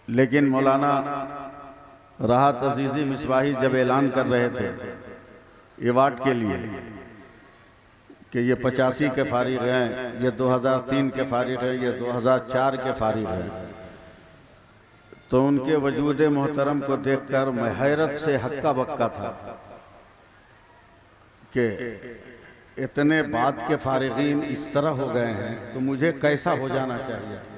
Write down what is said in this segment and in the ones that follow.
लेकिन मौलाना राहत अजीज़ी मिसबाही जब ऐलान कर रहे थे अवार्ड के लिए कि ये 85 के फारिग हैं, ये 2003 के फारिग हैं, ये 2004 के फारिग हैं, तो उनके वजूद मोहतरम को देखकर मैं हैरत से हक्का बक्का था कि इतने बाद के फारिगीन इस तरह हो गए हैं तो मुझे कैसा हो जाना चाहिए था।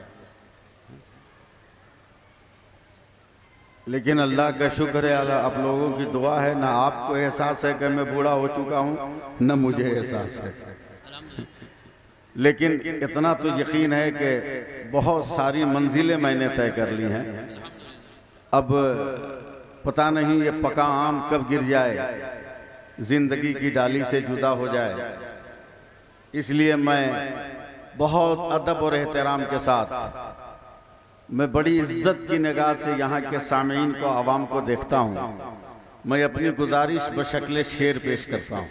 लेकिन अल्लाह का शुक्र है, आप लोगों की दुआ है, ना आपको एहसास है कि मैं बूढ़ा हो चुका हूँ, न मुझे एहसास है। लेकिन इतना तो यकीन है कि बहुत सारी मंजिलें मैंने तय कर ली हैं। अब पता नहीं ये पका आम कब गिर जाए, जिंदगी की डाली से जुदा हो जाए। इसलिए मैं बहुत अदब और एहतराम के साथ, मैं बड़ी इज्जत की निगाह से यहाँ के सामीन को, आवाम को देखता हूँ। मैं अपनी गुजारिश बशक्ल शेर पेश करता हूँ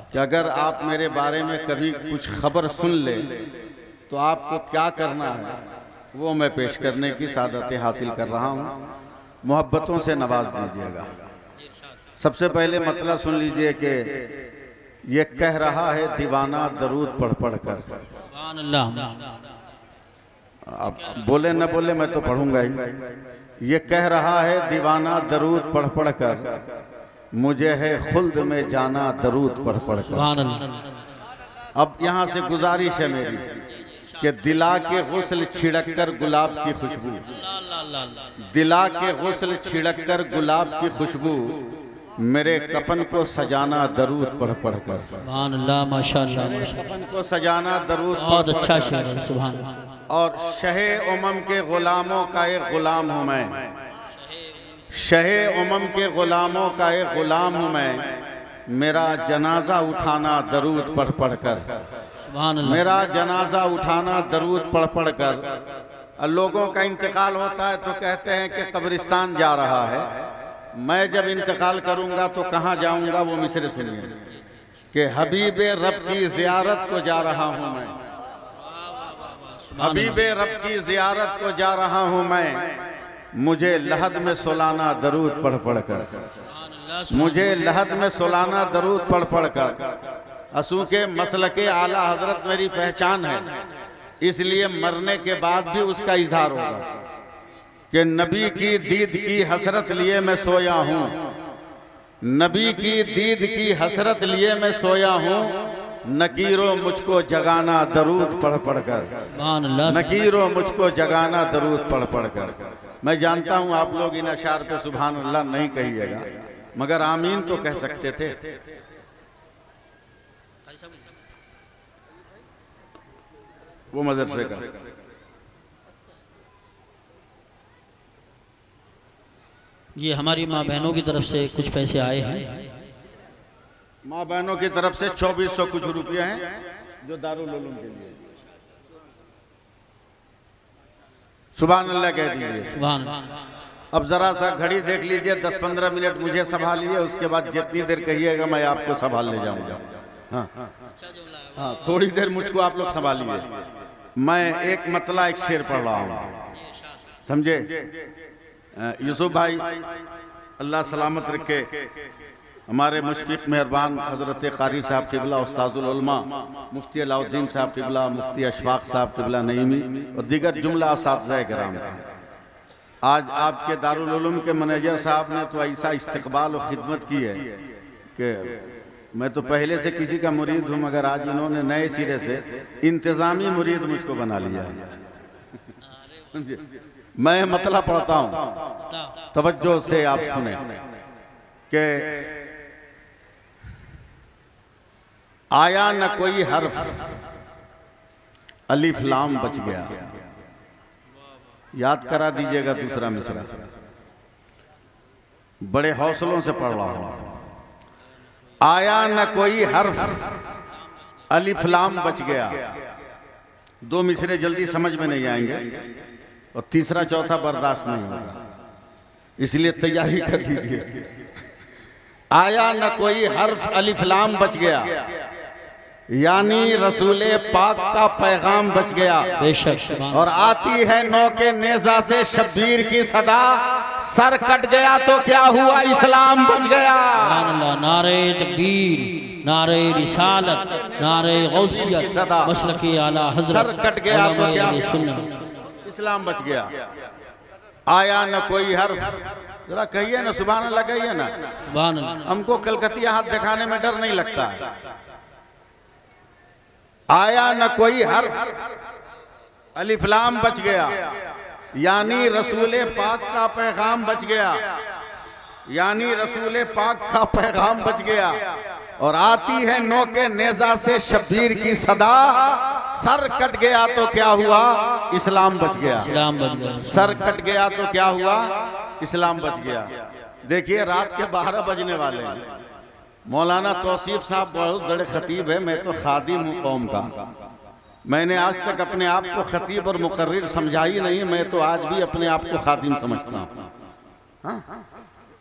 कि अगर आप मेरे बारे में कभी कुछ खबर सुन ले तो आपको क्या करना है वो मैं पेश करने की सादत हासिल कर रहा हूँ। मोहब्बतों से नवाज दीजिएगा। सबसे पहले मतलब सुन लीजिए कि ये कह रहा है दीवाना दरूद पढ़ पढ़ कर। आप बोले न बोले मैं तो पढ़ूंगा ही। ये कह रहा है दीवाना दरूद पढ़ पढ़ कर, मुझे है खुल्द में जाना दरूद पढ़ पढ़ कर। अब यहाँ से गुजारिश है मेरी कि दिला के गुस्ल छिड़क कर गुलाब की खुशबू, दिला के गुस्ल छिड़क कर गुलाब की खुशबू, मेरे कफन को सजाना दरूद पढ़ पढ़ कर। सुभान अल्लाह, माशाअल्लाह। कफन को सजाना दरूद बहुत अच्छा शेर है, सुभान अल्लाह। और शहे उमम के गुलामों का एक गुलाम हूँ मैं, शहे उमम के गुलामों का एक गुलाम हूँ मैं, मेरा जनाजा उठाना दरूद पढ़ पढ़ कर। सुभान अल्लाह। मेरा जनाजा उठाना दरूद पढ़ पढ़ कर। लोगों का इंतकाल होता है तो कहते हैं कि कब्रिस्तान जा रहा है। मैं जब इंतकाल करूंगा तो कहाँ जाऊंगा, वो मिसरे सुनिए कि हबीबे रब की जियारत को जा रहा हूँ मैं, हबीबे रब की जियारत को जा रहा हूँ मैं, मुझे लहद में सुलाना दरूद पढ़ पढ़ कर, मुझे लहद में सुलाना दरूद पढ़ पढ़ कर। असू के मसल के आला हजरत मेरी पहचान है, इसलिए मरने के बाद भी उसका इजहार होगा कि नबी की दीद की हसरत लिए मैं सोया हूँ, नबी की दीद की हसरत लिए मैं सोया हूँ, नकीरो मुझको जगाना दरूद पढ़ पढ़ कर, नकीरो मुझको जगाना दरूद पढ़ पढ़ कर। मैं जानता हूँ आप लोग इन अशार पे सुभान अल्लाह नहीं कहिएगा, मगर आमीन तो कह सकते थे। वो मदरसे का ये हमारी माँ बहनों की तरफ से कुछ पैसे आए हैं, माँ बहनों की तरफ से 2400 कुछ रुपये हैं जो दारुल उलूम के लिए। सुभान अल्लाह कह दीजिए। सुभान। अब जरा सा घड़ी देख लीजिए, 10-15 मिनट मुझे संभालिए, उसके बाद जितनी देर कहिएगा मैं आपको संभाल ले जाऊंगा। हाँ, थोड़ी देर मुझको आप लोग संभालिए। मैं एक मतला एक शेर पढ़ रहा हूँ, समझे। यूसुफ भाई अल्लाह सलामत रखे, हमारे मुशफिक मेहरबान हजरत कारी साहब क़िबला, उस्तादुल उलमा मुफ्ती अलाउद्दीन साहब क़िबला, मुफ्ती अशफाक साहब क़िबला नईमी और दीगर जुमला असातिज़ा किराम का। आज आपके दारुल उलूम के मैनेजर साहब ने तो ऐसा इस्तकबाल और खिदमत की है कि मैं तो पहले से किसी का मुरीद हूँ, मगर आज इन्होंने नए सिरे से इंतज़ामी मुरीद मुझको बना लिया है। मैं मतला पढ़ता हूँ, तवज्जो से आप सुने कि आया न कोई हर्फ, अलिफ लाम बच गया। याद करा दीजिएगा दूसरा मिसरा, बड़े हौसलों से पढ़ रहा हूं। आया न कोई हर्फ, अलिफ लाम बच गया। दो मिसरे जल्दी समझ में नहीं आएंगे और तीसरा चौथा बर्दाश्त नहीं होगा, इसलिए तैयारी कर दीजिए। आया न कोई हर्फ, अलिफ लाम बच गया, यानी रसूले पाक का पैगाम बच गया। बेशक सुभान और आती है नौ के नेजा से शब्बीर की सदा, सर कट गया तो क्या हुआ, इस्लाम बच गया। अल्लाह। नारे तकबीर, नारे रिसालत, नारे गौसियत, मसलके आला हजरत, सर कट गया तो क्या, सुन्नत, इस्लाम बच गया। आया न कोई हर्फ, जरा कहिए ना सुभान अल्लाह, कहिए ना सुभान अल्लाह। हमको कलकतिया हाथ दिखाने में डर नहीं लगता है। आया न कोई हर्फ, अलिफ्लाम बच गया, यानी रसूले पाक का पैगाम बच गया, यानी रसूले पाक का पैगाम बच गया। और आती है नौ के नेजा से शब्बीर की सदा, सर कट गया तो क्या हुआ, इस्लाम बच गया। इस्लाम बच गया। सर कट गया तो क्या हुआ, इस्लाम बच गया। देखिए रात के 12 बजने वाले हैं। मौलाना तौसीफ साहब बहुत बड़े खतीब है, मैं तो खादिम हूँ कौम का। मैंने आज तक अपने आप को खतीब और मुकर्रिर समझा ही नहीं, मैं तो आज भी अपने आप को खादिम समझता हूँ। हाँ?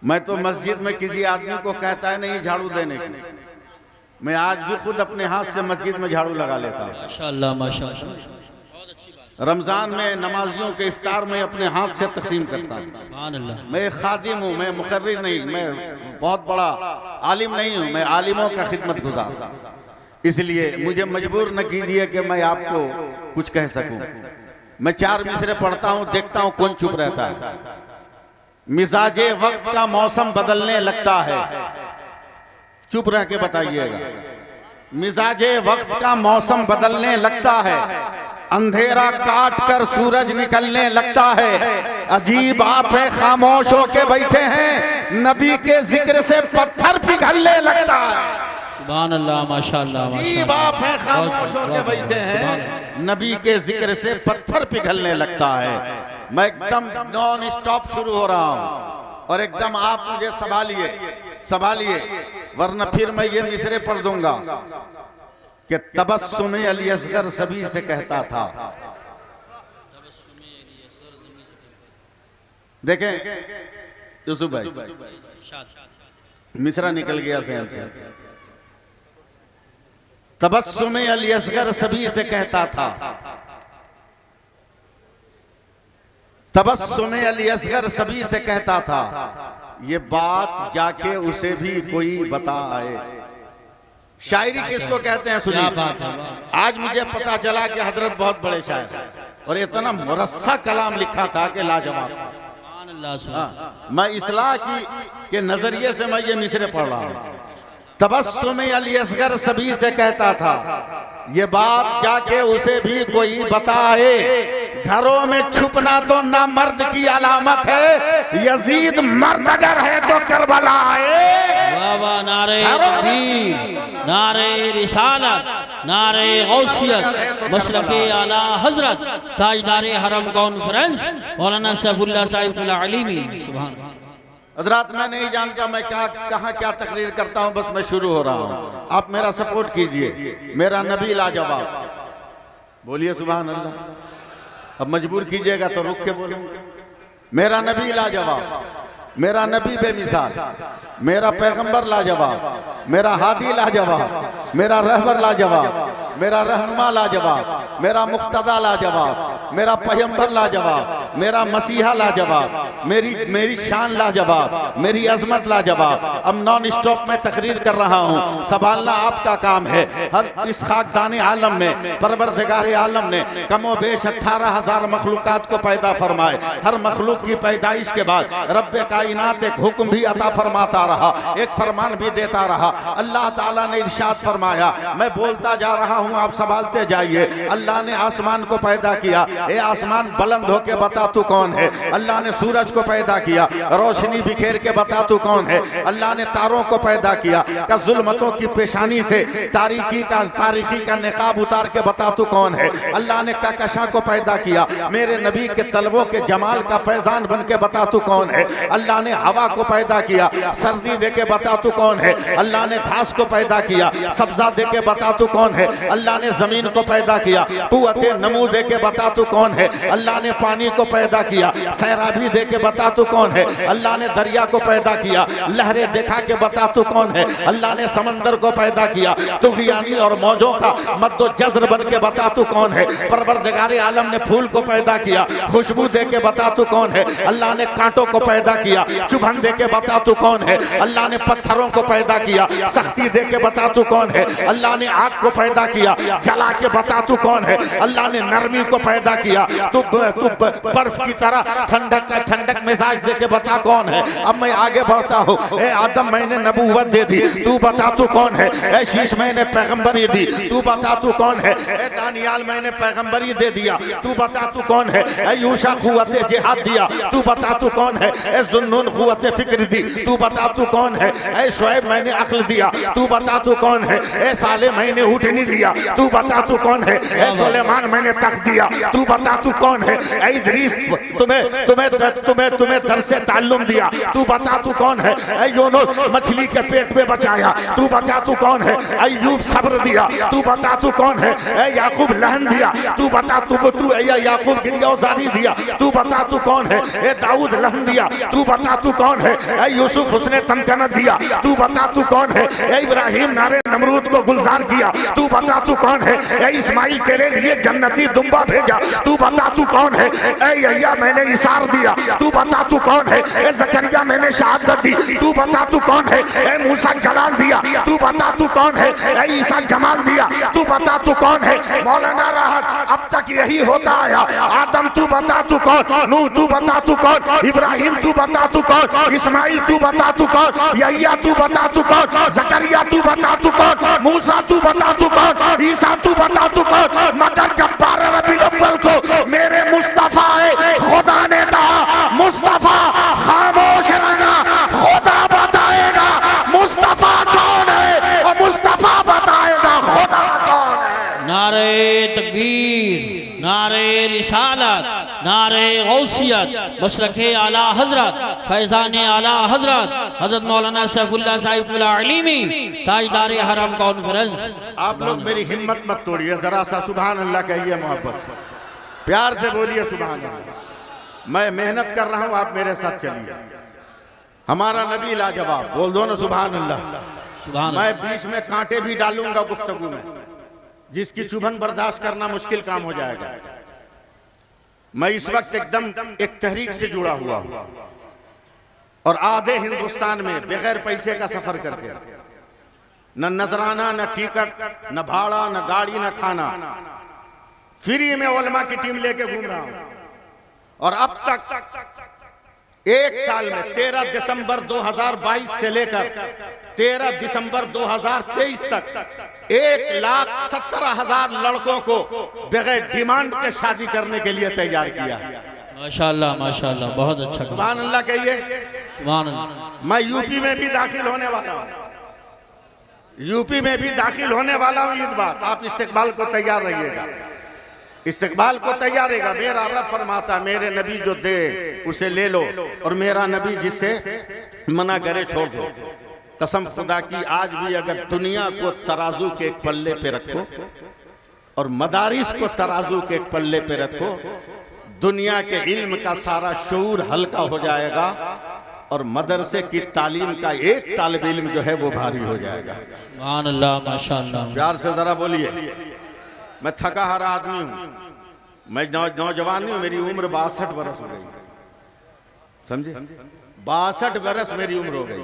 मैं तो मस्जिद में किसी आदमी को कहता है नहीं झाड़ू देने की, मैं आज भी खुद अपने हाथ से मस्जिद में झाड़ू लगा लेता हूँ। माशाअल्लाह माशाअल्लाह, बहुत अच्छी बात। रमजान में नमाजियों के इफ्तार में अपने हाथ से तकसीम करता हूँ। सुभान अल्लाह। मैं एक खादिम हूँ, मैं मुकर्रिर नहीं, मैं बहुत बड़ा आलिम नहीं हूँ, मैं आलिमों का खिदमत गुजार। इसलिए मुझे मजबूर न कीजिए कि मैं आपको कुछ कह सकूं। मैं 4 मिसरे पढ़ता हूँ, देखता हूँ कौन चुप रहता है। मिजाजे वक्त का मौसम बदलने लगता है, चुप रह के बताइएगा। मिजाजे वक्त का मौसम बदलने लगता है, अंधेरा काट कर सूरज निकलने लगता है। अजीब आप है खामोश होके बैठे हैं, नबी के जिक्र से पत्थर पिघलने लगता है। सुभान अल्लाह माशाअल्लाह अजीब आप है खामोश होके बैठे हैं, नबी के जिक्र से पत्थर पिघलने लगता है। मैं एकदम नॉन स्टॉप शुरू हो रहा हूँ और एकदम आप मुझे संभालिए, वरना फिर मैं ये मिसरे पढ़ दूंगा कि तबस्सुमे अली असगर सभी से कहता था। देखें यूसुफ भाई, मिसरा निकल गया ज़हन से। तबस्सुमे अली असगर सभी से कहता था, तबस्सुमे अली असगर सभी से कहता था, ये बात जाके उसे भी कोई बताए। शायरी किसको कहते हैं सुनिए। आज मुझे पता चला कि हजरत बहुत बड़े शायर हैं और इतना मुरस्सा कलाम लिखा था कि लाजवाब था। मैं इस्लाह के नजरिए से मैं ये मिसरे पढ़ रहा हूँ। तबस्सुमे अली असगर सभी से कहता था, ये बात जाके उसे भी कोई बताए। घरों में छुपना तो ना मर्द की अलामत है, यजीद मर्द अगर है तो करबला आए। नारे तकबीर, नारे रिसालत, नारे गौसियत, मसलके आला हजरत, ताजदारे हरम कॉन्फ्रेंस मौलाना सैफुल्लाह साहिब अलीमी। सुभान हजरात, मैं नहीं जानता मैं कहाँ क्या तकरीर करता हूँ, बस मैं शुरू हो रहा हूँ। आप मेरा सपोर्ट कीजिए। मेरा नबी लाजवाब, बोलिए सुभान अल्लाह। अब मजबूर कीजिएगा तो रुक के बोलूंगा। मेरा नबी लाजवाब, मेरा नबी बेमिसाल, मेरा पैगंबर लाजवाब, मेरा हादी लाजवाब, मेरा रहबर लाजवाब, मेरा रहनुमा लाजवाब, मेरा मुक्तदा लाजवाब, मेरा पैगंबर लाजवाब, मेरा मसीहा लाजवाब, मेरी शान लाजवाब, मेरी अजमत लाजवाब। अब नॉन स्टॉप में तकरीर कर रहा हूँ, संभालना आपका काम है। हर इस खाकदाने आलम में परवरदिगार आलम ने कमो बेश 18,000 मखलूकात को पैदा फरमाए। हर मखलूक की पैदाइश के बाद रब्बे कायनात एक हुक्म भी अता फरमाता रहा, एक फरमान भी देता रहा। अल्लाह ताला ने इरशाद फरमाया, मैं बोलता जा रहा हूँ आप संभालते जाइए। अल्लाह ने आसमान को पैदा किया, ए आसमान बुलंद होके बता तू कौन है। अल्लाह ने सूरज को पैदा किया, रोशनी बिखेर के बता तू कौन है। अल्लाह ने तारों को पैदा किया, का जुल्मतों की पेशानी से तारीकी का निकाब उतार के बता तू कौन है। अल्लाह ने कहकशां को पैदा किया, मेरे नबी के तलबों के जमाल का फैजान बन के बता तू कौन है। अल्लाह ने हवा को पैदा किया, सर्दी दे के बता तू कौन है। अल्लाह ने घास को पैदा किया, सब्जा दे के बता तू कौन है। अल्लाह ने जमीन को पैदा किया, कुव्वते नमू दे के बता तू कौन है। अल्लाह ने पानी को पैदा किया, सैराबी दे के बता तू कौन है, अल्लाह ने दरिया को पैदा किया, लहरें दिखा के बता तू कौन है, अल्लाह ने समंदर को पैदा किया, तुग़यानी और मौजों का मद्दो जज़्र बन के बता तू कौन है, परवरदिगारे आलम ने फूल को पैदा किया, खुशबू दे के बता तू कौन है, अल्लाह ने कांटों को पैदा किया, चुभन दे के बता तू कौन है, अल्लाह ने पत्थरों को पैदा किया, सख्ती दे के बता तू कौन है, अल्लाह ने आग को पैदा किया, जला के बता तू कौन है, अल्लाह ने नरमी को पैदा किया, तू बर्फ की तरह ठंडक मिजाज दे के बता कौन है। अब मैं आगे बढ़ता हूँ, ए आदम मैंने नबूवत दे दी, तू बता तू कौन है, ए शीश मैंने पैगंबरी दी, तू बता तू कौन है, ए दानियाल मैंने पैगंबरी दे दिया, तू बता तू कौन है, ए यूशा कुव्वत जिहाद दिया, तू बता तू कौन है, ए जुन्नून कुव्वत फिक्र दी, तू बता तू कौन है, ए शुएब मैंने अक्ल दिया, तू बता तू कौन है, ए साले मैंने ऊँटनी दिया, तू बता तू कौन है, ए सुलेमान मैंने तख्त दिया, तू बता तू कौन है, ए इदरीस तुम्हें तुम्हें तुम्हें तुम्हें दरसे ताल्लुम दिया, तू बता तू कौन है, ए यूनुस मछली के पेट में बचाया, तू बता तू कौन है, अय्यूब सब्र दिया, तू बता तू कौन है, ए याकूब लहन दिया, तू बता तू याकूब गिरफ्तारी दिया, तू बता तू कौन है, ए दाऊद लहन दिया, तू बता तू कौन है, ए यूसुफ उसने तमकनत दिया, तू बता तू कौन है, ए इब्राहिम नारे नमरूद को गुलजार किया, तू बता तू कौन है, ए इस्माइल तेरे लिए जन्नती दुम्बा भेजा, तू बता तू कौन है, ए यह्या मैंने इसार दिया, तू बता तू कौन है, ए जकरिया मैंने शहादत दी, तू बता तू कौन है, ए मूसा जलाल दिया, तू बता तू कौन है, ए ईसा जमाल दिया, तू बता तू कौन है। मौलाना राहत अब तक यही होता आया, आदम तू बता तू कौन, नूह तू बता तू कौन, इब्राहिम तू बता तू कौन, इस्माइल तू बता तू कौन, यह्या तू बता तू कौन, जकरिया तू बता तू कौन, मूसा तू बता तू कौन, ईसा तू बता तू कौन, मगर जब 12 रबीउल अव्वल को मेरे मुस्तफा है, खुदा ने कहा मुस्तफा खामोश रहना, खुदा बताएगा मुस्तफा कौन है और मुस्तफा बताएगा खुदा कौन है। नारे तकबीर, नारे रिसालत, नारे गौसियत, मशरक़े आला हजरत, फैज़ान आला हजरत हजरत मौलाना सैफुल्लाह साहिब अलीमी ताजदार हरम कॉन्फ्रेंस। आप लोग मेरी हिम्मत मत तोड़िए, जरा सा सुभान अल्लाह कहिए, मोहब्बत से प्यार से बोलिए सुभान अल्लाह। मैं मेहनत कर रहा हूं, आप मेरे साथ चलिए। हमारा नबी लाजवाब, बोल दो ना सुभान अल्लाह। सुभान मैं बीच में कांटे भी डालूंगा गुफ्तगू में, जिसकी चुभन बर्दाश्त करना मुश्किल काम हो जाएगा। मैं इस वक्त एकदम एक तहरीक से जुड़ा हुआ हूं और आधे हिंदुस्तान में बगैर पैसे का सफर करके, न नजराना, न टिकट, न भाड़ा, न गाड़ी, न खाना, फ्री में उलमा की टीम लेके घूम रहा हूं। और अब तक एक साल में 13 दिसंबर 2022 से लेकर 13 दिसंबर 2023 तक 1,17,000 लड़कों को बगैर डिमांड के शादी करने के लिए तैयार किया है। माशाअल्लाह माशाअल्लाह, बहुत अच्छा। सुभान अल्लाह कहिए। सुभान अल्लाह। मैं यूपी में भी दाखिल होने वाला हूं, यूपी में भी दाखिल होने वाला हूं। ईद बात, आप इस्तेकबाल को तैयार रहिएगा, इस्तेकबाल को तैयार रहेगा। मेरा रब फरमाता, मेरे नबी जो दे उसे ले लो, और मेरा नबी जिससे मना करे छोड़ दो। कसम खुदा की, आज भी अगर दुनिया को तराजू के एक पल्ले पे रखो और मदारिस को तराजू के एक पल्ले पे रखो, दुनिया के इल्म का सारा शऊर हल्का हो जाएगा और मदरसे की तालीम का एक तालिब इल्म जो है वो भारी हो जाएगा। सुभान अल्लाह माशाअल्लाह। प्यार से जरा बोलिए। मैं थका हारा आदमी हूं, मैं नौजवान नहीं हूं, मेरी उम्र 62 बरस हो गई, समझे? 62 बरस मेरी उम्र हो गई।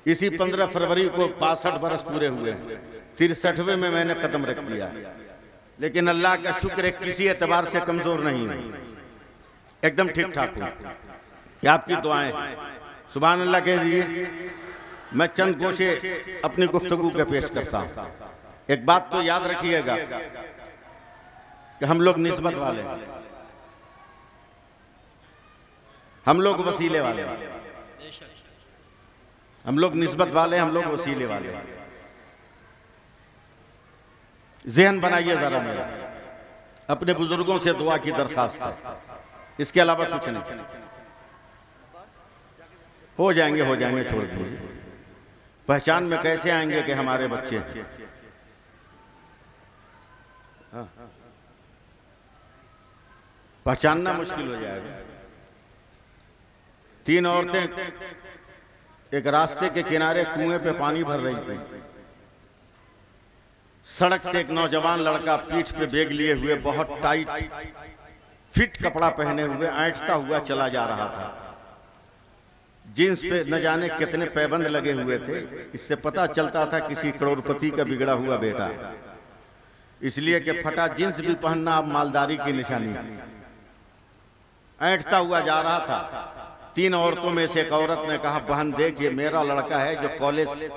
इसी 15 फरवरी को 62 बरस पूरे हुए हैं। 63वें में मैंने कदम रख दिया, लेकिन अल्लाह का शुक्र है किसी एतबार से कमजोर नहीं हूं, एकदम ठीक ठाक हूं। क्या आपकी दुआएं, सुभान अल्लाह कह दीजिए। मैं चंद गोशे अपनी गुफ्तगू के पेश करता हूं। एक बात तो याद रखिएगा कि हम लोग निस्बत वाले हैं, हम लोग वसीले वाले हैं, हम लोग निस्बत वाले, हम लोग वसीले वाले हैं। ज़हन बनाइए जरा मेरा, अपने बुजुर्गों से दुआ की दरखास्त है, इसके अलावा कुछ नहीं। हो जाएंगे, छोड़ दीजिए। पहचान में कैसे आएंगे कि हमारे बच्चे हैं? पहचानना मुश्किल हो जाएगा। 3 औरतें एक रास्ते के किनारे कुएं पे पानी भर रही थी। सड़क से एक नौजवान लड़का पीठ पे बैग लिए हुए, बहुत टाइट फिट कपड़ा पहने हुए, ऐंठता हुआ चला जा रहा था। जींस पे न जाने कितने पैबंद लगे हुए थे। इससे पता चलता था किसी करोड़पति का बिगड़ा हुआ बेटा है, इसलिए कि फटा जींस भी पहनना अब मालदारी की निशानी है। ऐंठता हुआ जा रहा था। 3 औरतों में से एक औरत ने कहा, बहन देख, ये मेरा लड़का है जो कॉलेज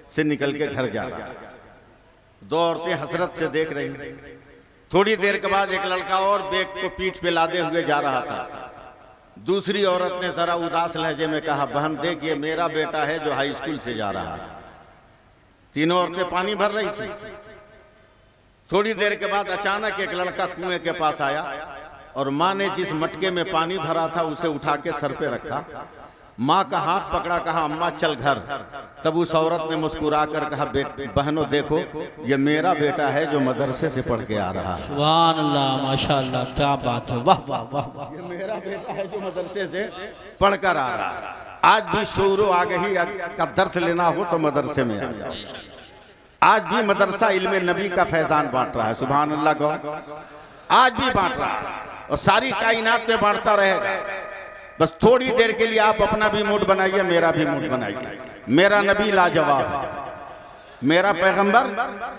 से निकल के घर जा रहा है। 2 औरतें हसरत से देख रही। थोड़ी देर के बाद एक लड़का और बैग को पीठ पे लादे हुए जा रहा था। दूसरी औरत ने जरा उदास लहजे में कहा, बहन देख, ये मेरा बेटा है जो हाई स्कूल से जा रहा है। 3 औरतें पानी भर रही थी। थोड़ी देर के बाद अचानक एक लड़का कुएं के पास आया और माँ ने जिस मटके में पानी भरा था उसे उठा के सर पे रखा। माँ का हाथ पकड़ा, कहा, अम्मा चल घर। तब उस औरत ने मुस्कुरा कर कहा, बहनों देखो, ये मेरा बेटा है जो मदरसे से पढ़ के आ रहा है। सुभान अल्लाह, माशाअल्लाह, क्या बात है, वाह वाह वाह। ये मेरा बेटा है जो मदरसे से पढ़ कर आ रहा है। आज भी शोरो आगही का दर्स लेना हो तो मदरसे में आ जाओ। आज भी मदरसा इल्मे नबी का फैजान बांट रहा है। सुभान अल्लाह गौ, आज भी बांट रहा है और सारी कायनात में बांटता रहेगा। बस थोड़ी देर के लिए आप अपना भी मूड बनाइए, मेरा भी मूड बनाइए। मेरा नबी लाजवाब है, मेरा पैगंबर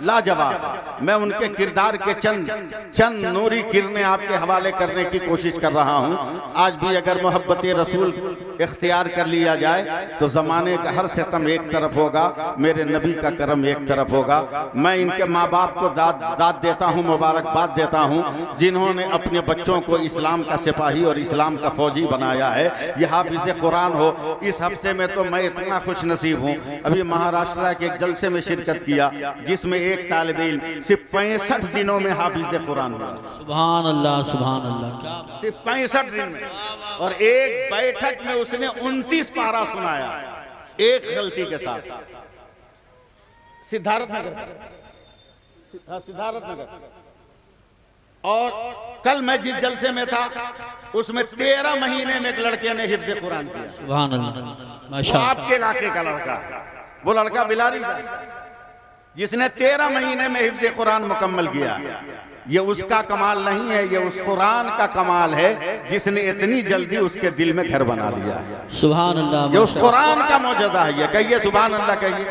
लाजवाब है। मैं उनके किरदार के चंद नूरी किरणें आपके हवाले करने की कोशिश कर रहा हूं। आज भी अगर मोहब्बत रसूल इख्तियार कर लिया जाए तो ज़माने का हर सितम एक तरफ होगा, मेरे नबी का करम एक तरफ होगा। मैं इनके माँ बाप को दाद देता हूँ, मुबारकबाद देता हूँ, जिन्होंने अपने बच्चों को इस्लाम का सिपाही और इस्लाम का फौजी बनाया है। ये हाफिज़ कुरान हो। इस हफ्ते में तो मैं इतना खुश नसीब हूँ। अभी महाराष्ट्र के एक जलसे में शिरकत किया जिसमें एक तालिब इल्म सिर्फ 65 दिनों में हाफिज़ कुरान हुआ। सुभान अल्लाह, सुभान अल्लाह। सिर्फ 65 दिन में, और एक बैठक में उसने 29 पारा सुनाया, एक गलती के साथ। सिद्धार्थ नगर। और कल मैं जिस जलसे में था उसमें 13 महीने में एक लड़के ने हिफ्ज़ कुरान किया। सुभान अल्लाह, माशाअल्लाह। आपके इलाके का लड़का है, वो लड़का बिलारी का, जिसने 13 महीने में हिफ्ज़ कुरान मुकम्मल किया। ये उसका कमाल नहीं है, ये उस कुरान का कमाल है जिसने इतनी जल्दी उसके दिल में घर बना लिया है। सुभान अल्लाह, ये उस कुरान का मौजज़ा है। ये कहिए सुभान अल्लाह, कहिए।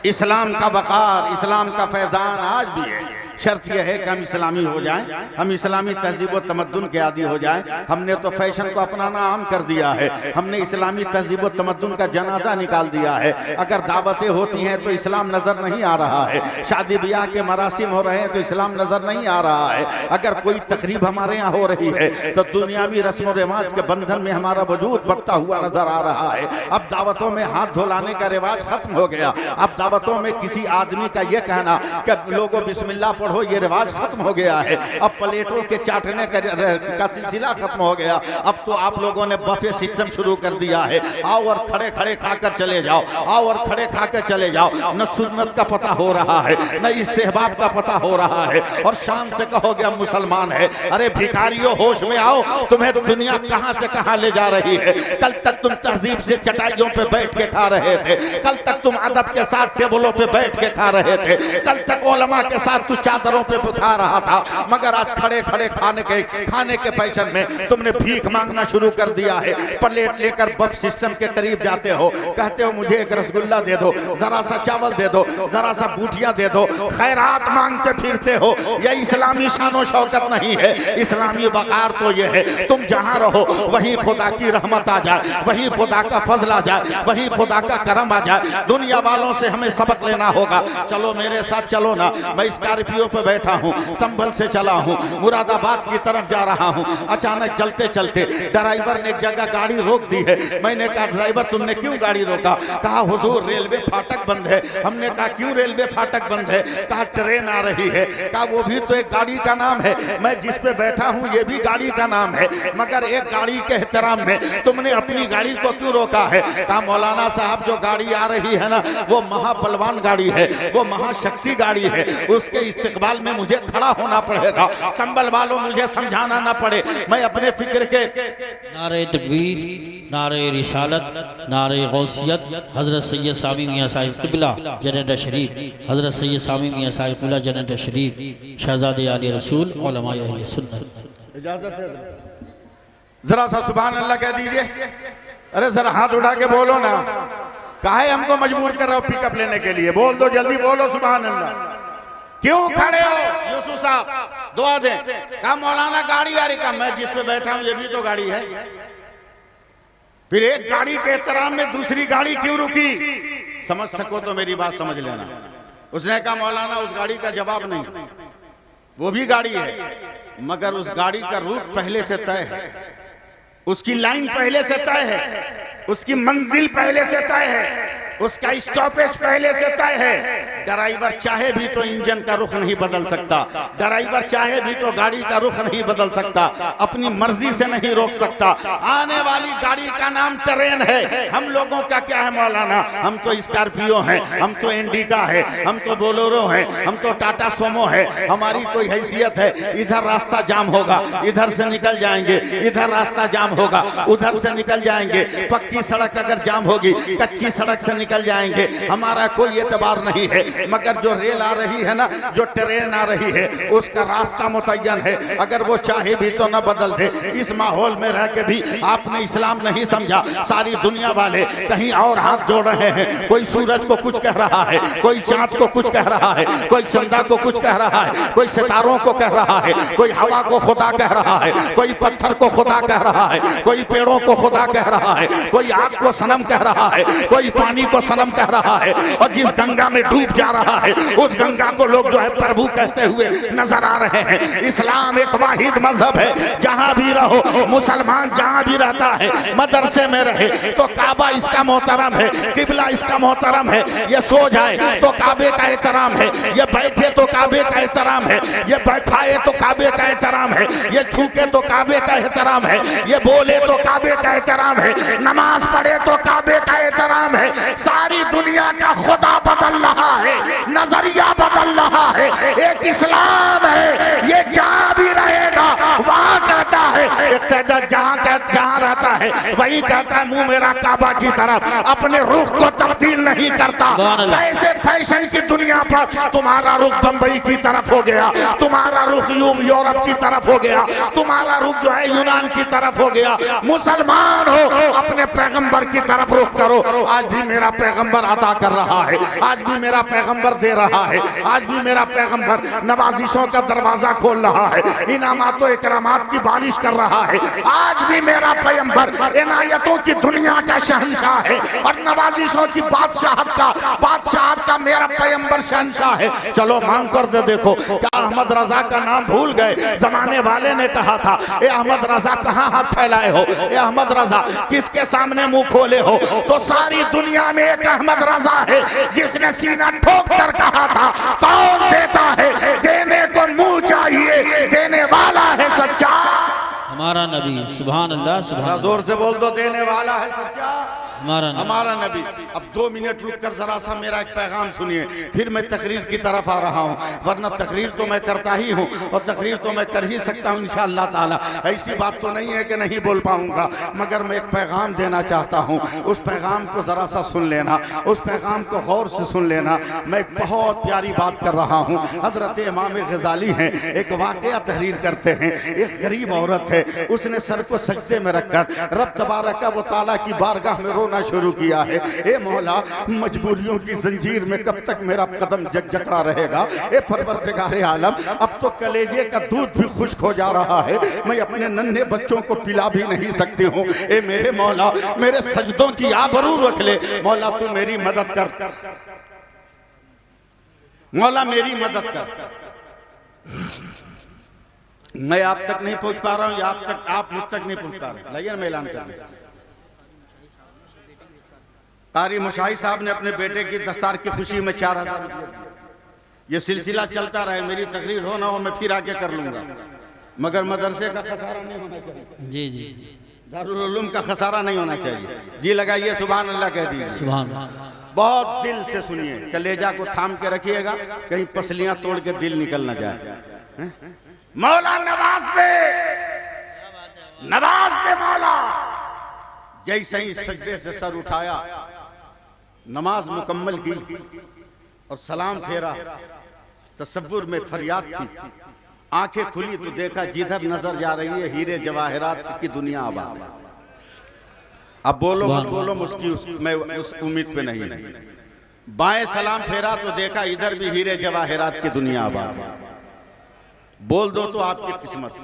इस्लाम का वक़ार, इस्लाम का फैज़ान आज भी है। शर्त यह है कि हम इस्लामी हो जाएं, हम इस्लामी तहजीब व तमद्दुन के आदी हो जाएं। हमने तो फैशन को अपनाना आम कर दिया है। हमने इस्लामी तहजीब व तमद्दुन का जनाजा निकाल दिया है। अगर दावतें होती हैं तो इस्लाम नज़र नहीं आ रहा है। शादी ब्याह के मरासिम हो रहे हैं तो इस्लाम नज़र नहीं आ रहा है। अगर कोई तकरीब हमारे यहाँ हो रही है तो दुनियावी रस्म व रिवाज के बंधन में हमारा वजूद बढ़ता हुआ नजर आ रहा है। अब दावतों में हाथ धुलाने का रिवाज खत्म हो गया। अब दावतों में किसी आदमी का यह कहना कि लोगों बिस्मिल्लाह पढ़ो, ये रिवाज खत्म हो गया है। अब प्लेटों के चाटने का सिलसिला खत्म हो गया। अब तो आप लोगों ने बफे सिस्टम शुरू कर दिया है। आओ और खड़े खड़े खाकर चले जाओ, आओ और खड़े खाकर चले जाओ। न सुन्नत का पता हो रहा है, न इस्तेहबाब का पता हो रहा है, और शान से कहोगे हम मुसलमान है। अरे भिखारियों, होश में आओ, तुम्हें दुनिया कहां से कहां ले जा रही है। कल तक तुम तहजीब से चटाइयों पे बैठ के खा रहे थे, कल तक तुम अदब के साथ टेबलों पे बैठ के खा रहे थे, कल तक उलमा के साथ तू चादरों पे खा रहा था, मगर आज खड़े खड़े खाने के फैशन में तुमने भीख मांगना शुरू कर दिया है। प्लेट लेकर बफ सिस्टम के करीब जाते हो, कहते हो मुझे एक रसगुल्ला दे दो, जरा सा चावल दे दो, जरा सा बूटियां दे दो, खैरात मांगते फिरते हो। यह इस्लामी शानो शौकत नहीं है। इस्लामी वकार तो यह है तुम जहां रहो वहीं खुदा की रहमत आ जाए, वहीं खुदा का फजल आ जाए, वहीं खुदा का करम आ जाए। दुनिया वालों से हमें सबक लेना होगा। चलो मेरे साथ चलो ना। मैं स्कॉर्पियो पे बैठा हूँ, संभल से चला हूँ, मुरादाबाद की तरफ जा रहा हूँ। अचानक चलते चलते ड्राइवर ने एक जगह गाड़ी रोक दी है। मैंने कहा ड्राइवर तुमने क्यों गाड़ी रोका? कहा हुजूर रेलवे फाटक बंद है। हमने कहा क्यों रेलवे फाटक बंद है? कहा ट्रेन आ रही है। कहा वो भी तो एक गाड़ी का नाम है, मैं जिस पे बैठा हूँ ये भी गाड़ी का नाम है, मगर एक गाड़ी के एहतराम में तुमने अपनी गाड़ी को क्यों रोका है? कहा मौलाना साहब जो गाड़ी आ रही है ना वो महाबलवान गाड़ी है, वो महाशक्ति गाड़ी है, उसके इस्तकबाल में मुझे खड़ा होना पड़ेगा, संभल वालों मुझे समझाना ना पड़े, मैं अपने फिक्र के। नारे तकबीर, नारे रिसालत, नारे गौसियत, हजरत सैयद सामी मियां साहिब क़िबला जन्नत शरीफ, हजरत सैयद सामी मियां साहिब क़िबला जन्नत शरीफ, शहजादे आले रसूल, उलमाए अहले सुन्नत। इजाजत है? जरा सा सुभान अल्लाह कह दीजिए। अरे जरा हाथ उठा के बोलो ना, काहे हमको मजबूर कर रहे हो पिकअप लेने के लिए? बोल दो, जल्दी बोलो सुभान अल्लाह। क्यों खड़े हो यूसुफ साहब? दुआ दें। कहा मौलाना गाड़ी आ रही, का मैं जिस पे बैठा हूं ये भी तो गाड़ी है। फिर एक गाड़ी के एहतराम में दूसरी गाड़ी क्यों रुकी? समझ सको तो मेरी बात समझ लेना। उसने कहा मौलाना उस गाड़ी का जवाब नहीं, वो भी गाड़ी है मगर उस गाड़ी का रूट पहले से तय है, उसकी लाइन पहले से तय है, उसकी मंजिल पहले से तय है, उसका स्टॉपेज पहले से तय है। ड्राइवर चाहे भी तो इंजन का रुख नहीं बदल सकता, ड्राइवर चाहे भी तो गाड़ी का रुख नहीं बदल सकता, अपनी मर्जी से नहीं रोक सकता। आने वाली गाड़ी का नाम ट्रेन है। हम लोगों का क्या है मौलाना? हम तो स्कॉर्पियो हैं, हम तो इंडिका है, हम तो बोलेरो हैं, हम तो टाटा सोमो है, हमारी कोई हैसियत है? इधर रास्ता जाम होगा, इधर से निकल जाएंगे, इधर रास्ता जाम होगा, उधर से निकल जाएंगे। पक्की सड़क अगर जाम होगी, कच्ची सड़क से निकल जाएंगे, हमारा कोई एतबार नहीं है। मगर जो रेल आ रही है ना, जो ट्रेन आ रही है, उसका रास्ता मुतय्यन है, अगर वो चाहे भी तो न बदल दे। इस माहौल में रह के भी आपने इस्लाम नहीं समझा। सारी दुनिया वाले कहीं और हाथ जोड़ रहे हैं, कोई सूरज को कुछ कह रहा है, कोई चांद को कुछ कह रहा है, कोई चंदा को कुछ कह रहा है, कोई सितारों को कह रहा है, कोई हवा को खुदा कह रहा है, कोई पत्थर को खुदा कह रहा है, कोई पेड़ों को खुदा कह रहा है, कोई आग को सनम कह रहा है, कोई पानी को सनम कह रहा है। और जिस गंगा में डूब जा रहा है उस गंगा को लोग जो है प्रभु कहते हुए नजर आ रहे हैं। इस्लाम एक वाहिद मजहब है, जहां भी रहो, मुसलमान जहां भी रहता है, मदरसे में रहे तो काबा इसका मोहतरम है, किबला इसका मोहतरम है, ये सो जाए तो काबे का एहतराम है, ये बैठे तो काबे का एहतराम है, ये खाए तो काबे का एहतराम है, ये छूके तो काबे का एहतराम है, ये बोले तो काबे का एहतराम है, नमाज पढ़े तो काबे का एहतराम है। सारी दुनिया का खुदा बदल रहा है, नजरिया बदल रहा है, एक इस्लाम है, ये जहां भी रहेगा वहां कहता है, जहां रहता है वही कहता है मुंह मेरा काबा की तरफ, अपने रुख को तब्दील नहीं करता। ऐसे फैशन की दुनिया पर तुम्हारा रुख बंबई की तरफ हो गया, तुम्हारा रुख यूरोप की तरफ हो गया, तुम्हारा रुख जो है यूनान की तरफ हो गया। मुसलमान हो, अपने पैगंबर की तरफ रुख करो। आज भी मेरा पैगंबर अता कर रहा है, आज भी मेरा पैगंबर दे रहा है, आज भी मेरा पैगंबर नवाजिशों का दरवाजा खोल रहा है, इनामात और इकरामात की बारिश कर रहा है। आज भी मेरा पैगंबर इनायतों की दुनिया का शहंशाह है और नवाजिशों की बादशाहत का मेरा पैगंबर शहंशाह है। चलो मांग कर दे देखो, क्या अहमद रजा का नाम भूल गए? जमाने वाले ने कहा था, ए अहमद रजा कहाँ हाथ फैलाए हो, ए अहमद रजा किसके सामने मुंह खोले हो? तो सारी दुनिया में एक अहमद रजा है जिसने सीना ठोक कर कहा था, कौन देता है? देने को मुंह चाहिए, देने वाला है सच्चा हमारा नबी। सुभान अल्लाह, सुभान जोर से बोल दो, देने वाला है सच्चा हमारा नबी। अब 2 मिनट रुक कर जरा सा मेरा एक पैगाम सुनिए, फिर मैं तकरीर की तरफ आ रहा हूँ। वरना तकरीर तो मैं करता ही हूँ और तकरीर तो मैं कर ही सकता हूँ इंशाअल्लाह ताला। ऐसी बात तो नहीं है कि नहीं बोल पाऊंगा, मगर मैं एक पैगाम देना चाहता हूँ। उस पैगाम को जरा सा सुन लेना, उस पैगाम को गौर से सुन लेना। मैं एक बहुत प्यारी बात कर रहा हूँ। हजरत इमाम गजाली हैं, एक वाकया तहरीर करते हैं। एक गरीब औरत है, उसने सर को सजदे में रखकर रब तबारक व तआला की बारगाह में रोना शुरू किया है। ए मौला, मजबूरियों की जंजीर में कब तक मेरा कदम जकड़ा रहेगा? ए परवरदिगार आलम, अब तो कलेजे का दूध भी खुश्क हो जा रहा है, मैं अपने नन्हे बच्चों को पिला भी नहीं सकती हूँ। ए मेरे मौला, मेरे सजदों की आबरू रख ले। मौला तू मेरी मदद कर, मौला मेरी मदद कर। मैं आप तक नहीं पहुंच पा रहा हूं, आप मुझ तक नहीं पहुंच पा रहे। लाइए मैं ऐलान कर, कारी मुशाही साहब ने अपने बेटे की दस्तार की खुशी में 4000 रुपये। ये सिलसिला चलता रहे, मेरी तकरीर हो ना हो मैं फिर आके कर लूंगा, मगर मदरसे का खसारा नहीं होना चाहिए। जी जी, दारुल उलूम का खसारा नहीं होना चाहिए। जी लगाइए, सुभान अल्लाह कह दीजिए। सुभान बहुत दिल से सुनिए, कलेजा को थाम के रखिएगा, कहीं पसलियां तोड़ के दिल निकल ना जाए। मौला नवाज दे, नवाज दे मौला। जैसे ही सजदे से सर उठाया, नमाज मुकम्मल की और सलाम फेरा, तसव्वुर में फरियाद थी। आंखें खुली तो देखा जिधर नजर जा रही है हीरे जवाहरात की दुनिया आबाद है। अब बोलो मत बोलो, मैं उस उम्मीद पे नहीं। बाएं सलाम फेरा तो देखा इधर भी हीरे जवाहरात की दुनिया आबाद है। बोल दो तो आपकी किस्मत।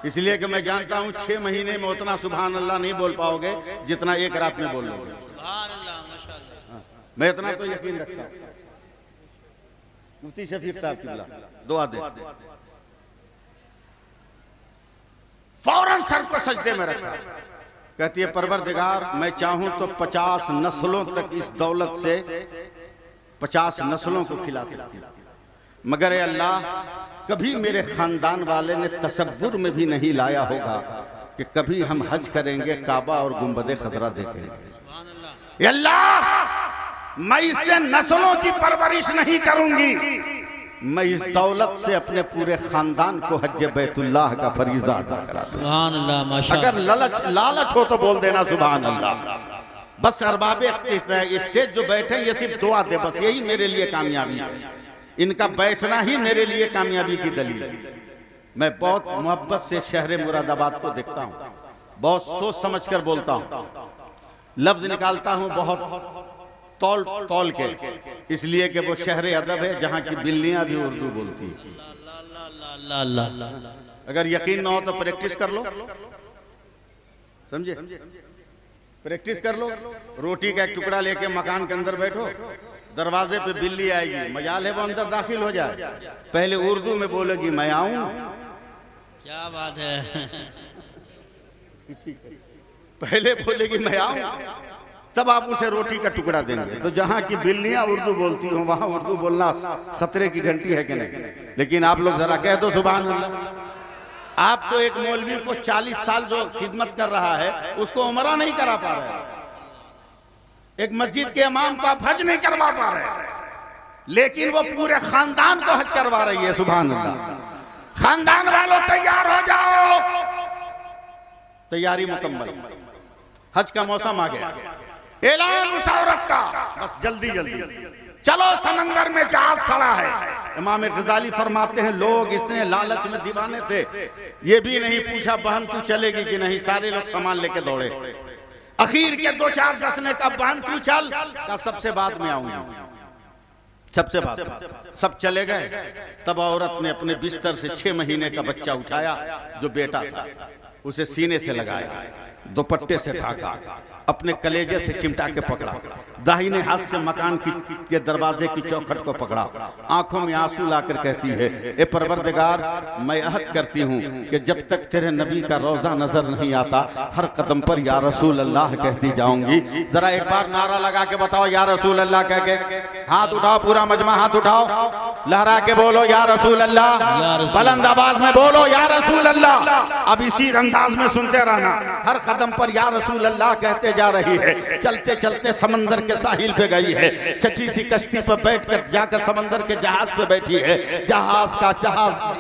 इसलिए कि मैं जानता हूं 6 महीने में उतना सुभान अल्लाह नहीं बोल पाओगे जितना एक रात में बोल लोगे। सुभान अल्लाह, माशाअल्लाह। मैं इतना तो यकीन रखता हूं। मुफ्ती शफीक साहब किबला दुआ दे। फौरन सर को सजदे में रखा, कहती है परवरदिगार मैं चाहूं तो 50 नस्लों तक इस दौलत से 50 नस्लों को खिला सकती हूं, मगर अल्लाह कभी मेरे खानदान वाले ने तसव्वुर में भी नहीं लाया होगा कि कभी हम हज करेंगे, काबा और गुंबदे खजरा देखेंगे। अल्लाह मैं इससे नस्लों की परवरिश नहीं करूंगी, मैं इस दौलत से अपने पूरे खानदान को हज बैतुल्लाह का फरीजा अदा करा दूं। सुभान अल्लाह, माशाअल्लाह। अगर लालच हो तो बोल देना सुभान अल्लाह। बस अरबाबे स्टेज जो बैठे ये सिर्फ दुआ दे, बस यही मेरे लिए कामयाबी है। इनका बैठना ही मेरे लिए कामयाबी की दलील है। मैं बहुत मोहब्बत से शहर मुरादाबाद को देखता हूँ, बहुत सोच समझ कर बोलता हूँ, लफ्ज निकालता हूँ बहुत तौल तौल के, इसलिए कि वो शहर अदब है जहाँ की बिल्लियाँ भी उर्दू बोलती हैं। अगर यकीन ना हो तो प्रैक्टिस कर लो, समझे? प्रैक्टिस कर लो। रोटी का एक टुकड़ा लेके मकान के अंदर बैठो, दरवाजे पे बिल्ली आएगी, मजाल है वो अंदर दाखिल हो जाए, पहले उर्दू में बोलेगी मैं आऊं। क्या बात है। पहले बोलेगी मैं आऊं, तब आप उसे रोटी का टुकड़ा देंगे। तो जहां की बिल्लियां उर्दू बोलती हो वहां उर्दू बोलना खतरे की घंटी है कि नहीं? लेकिन आप लोग जरा कह दो सुभान अल्लाह। आप तो एक मौलवी को 40 साल जो खिदमत कर रहा है उसको उमरा नहीं करा पा रहे, एक मस्जिद के इमाम को आप हज नहीं करवा पा रहे, लेकिन वो पूरे खानदान को हज करवा रही है। सुभान अल्लाह। खानदान वालों तैयार हो जाओ, तैयारी मुकम्मल, हज का मौसम आ गया, ऐलान उस औरत का, बस जल्दी जल्दी चलो, समंदर में जहाज खड़ा है। इमाम गजाली फरमाते हैं लोग इतने लालच में दीवाने थे, ये भी नहीं पूछा बहन तू चलेगी कि नहीं, सारे लोग सामान लेके दौड़े। अखीर के 2-4 दसने का बहन तू चल का, सबसे बाद में आऊंगी, सबसे बाद। सब चले गए, तब औरत ने अपने बिस्तर से 6 महीने का बच्चा उठाया जो बेटा था, उसे सीने से लगाया, दुपट्टे से ढाका, अपने कलेजे से चिमटा के पकड़ा, दाहिने हाथ से मकान के दरवाजे की चौखट को पकड़ा, आंखों में आंसू लाकर कहती है ए परवरदिगार मैं अहद करती हूँ कि जब तक तेरे नबी का रोजा नजर नहीं आता हर कदम पर या रसूल अल्लाह कहती जाऊंगी। जरा एक बार नारा लगा के बताओ या रसूल अल्लाह कह के, हाथ उठाओ, पूरा मजमा हाथ उठाओ, लहरा के बोलो या रसूल अल्लाह, बुलंद आवाज में बोलो या रसूल अल्लाह। अब इसी अंदाज में सुनते रहना, हर कदम पर या रसूल अल्लाह कहते जा रही है। चलते चलते समंदर के साहिल पे गई है, छठी सी कश्ती पर बैठकर जाकर समंदर के जहाज पे बैठी है। जहाज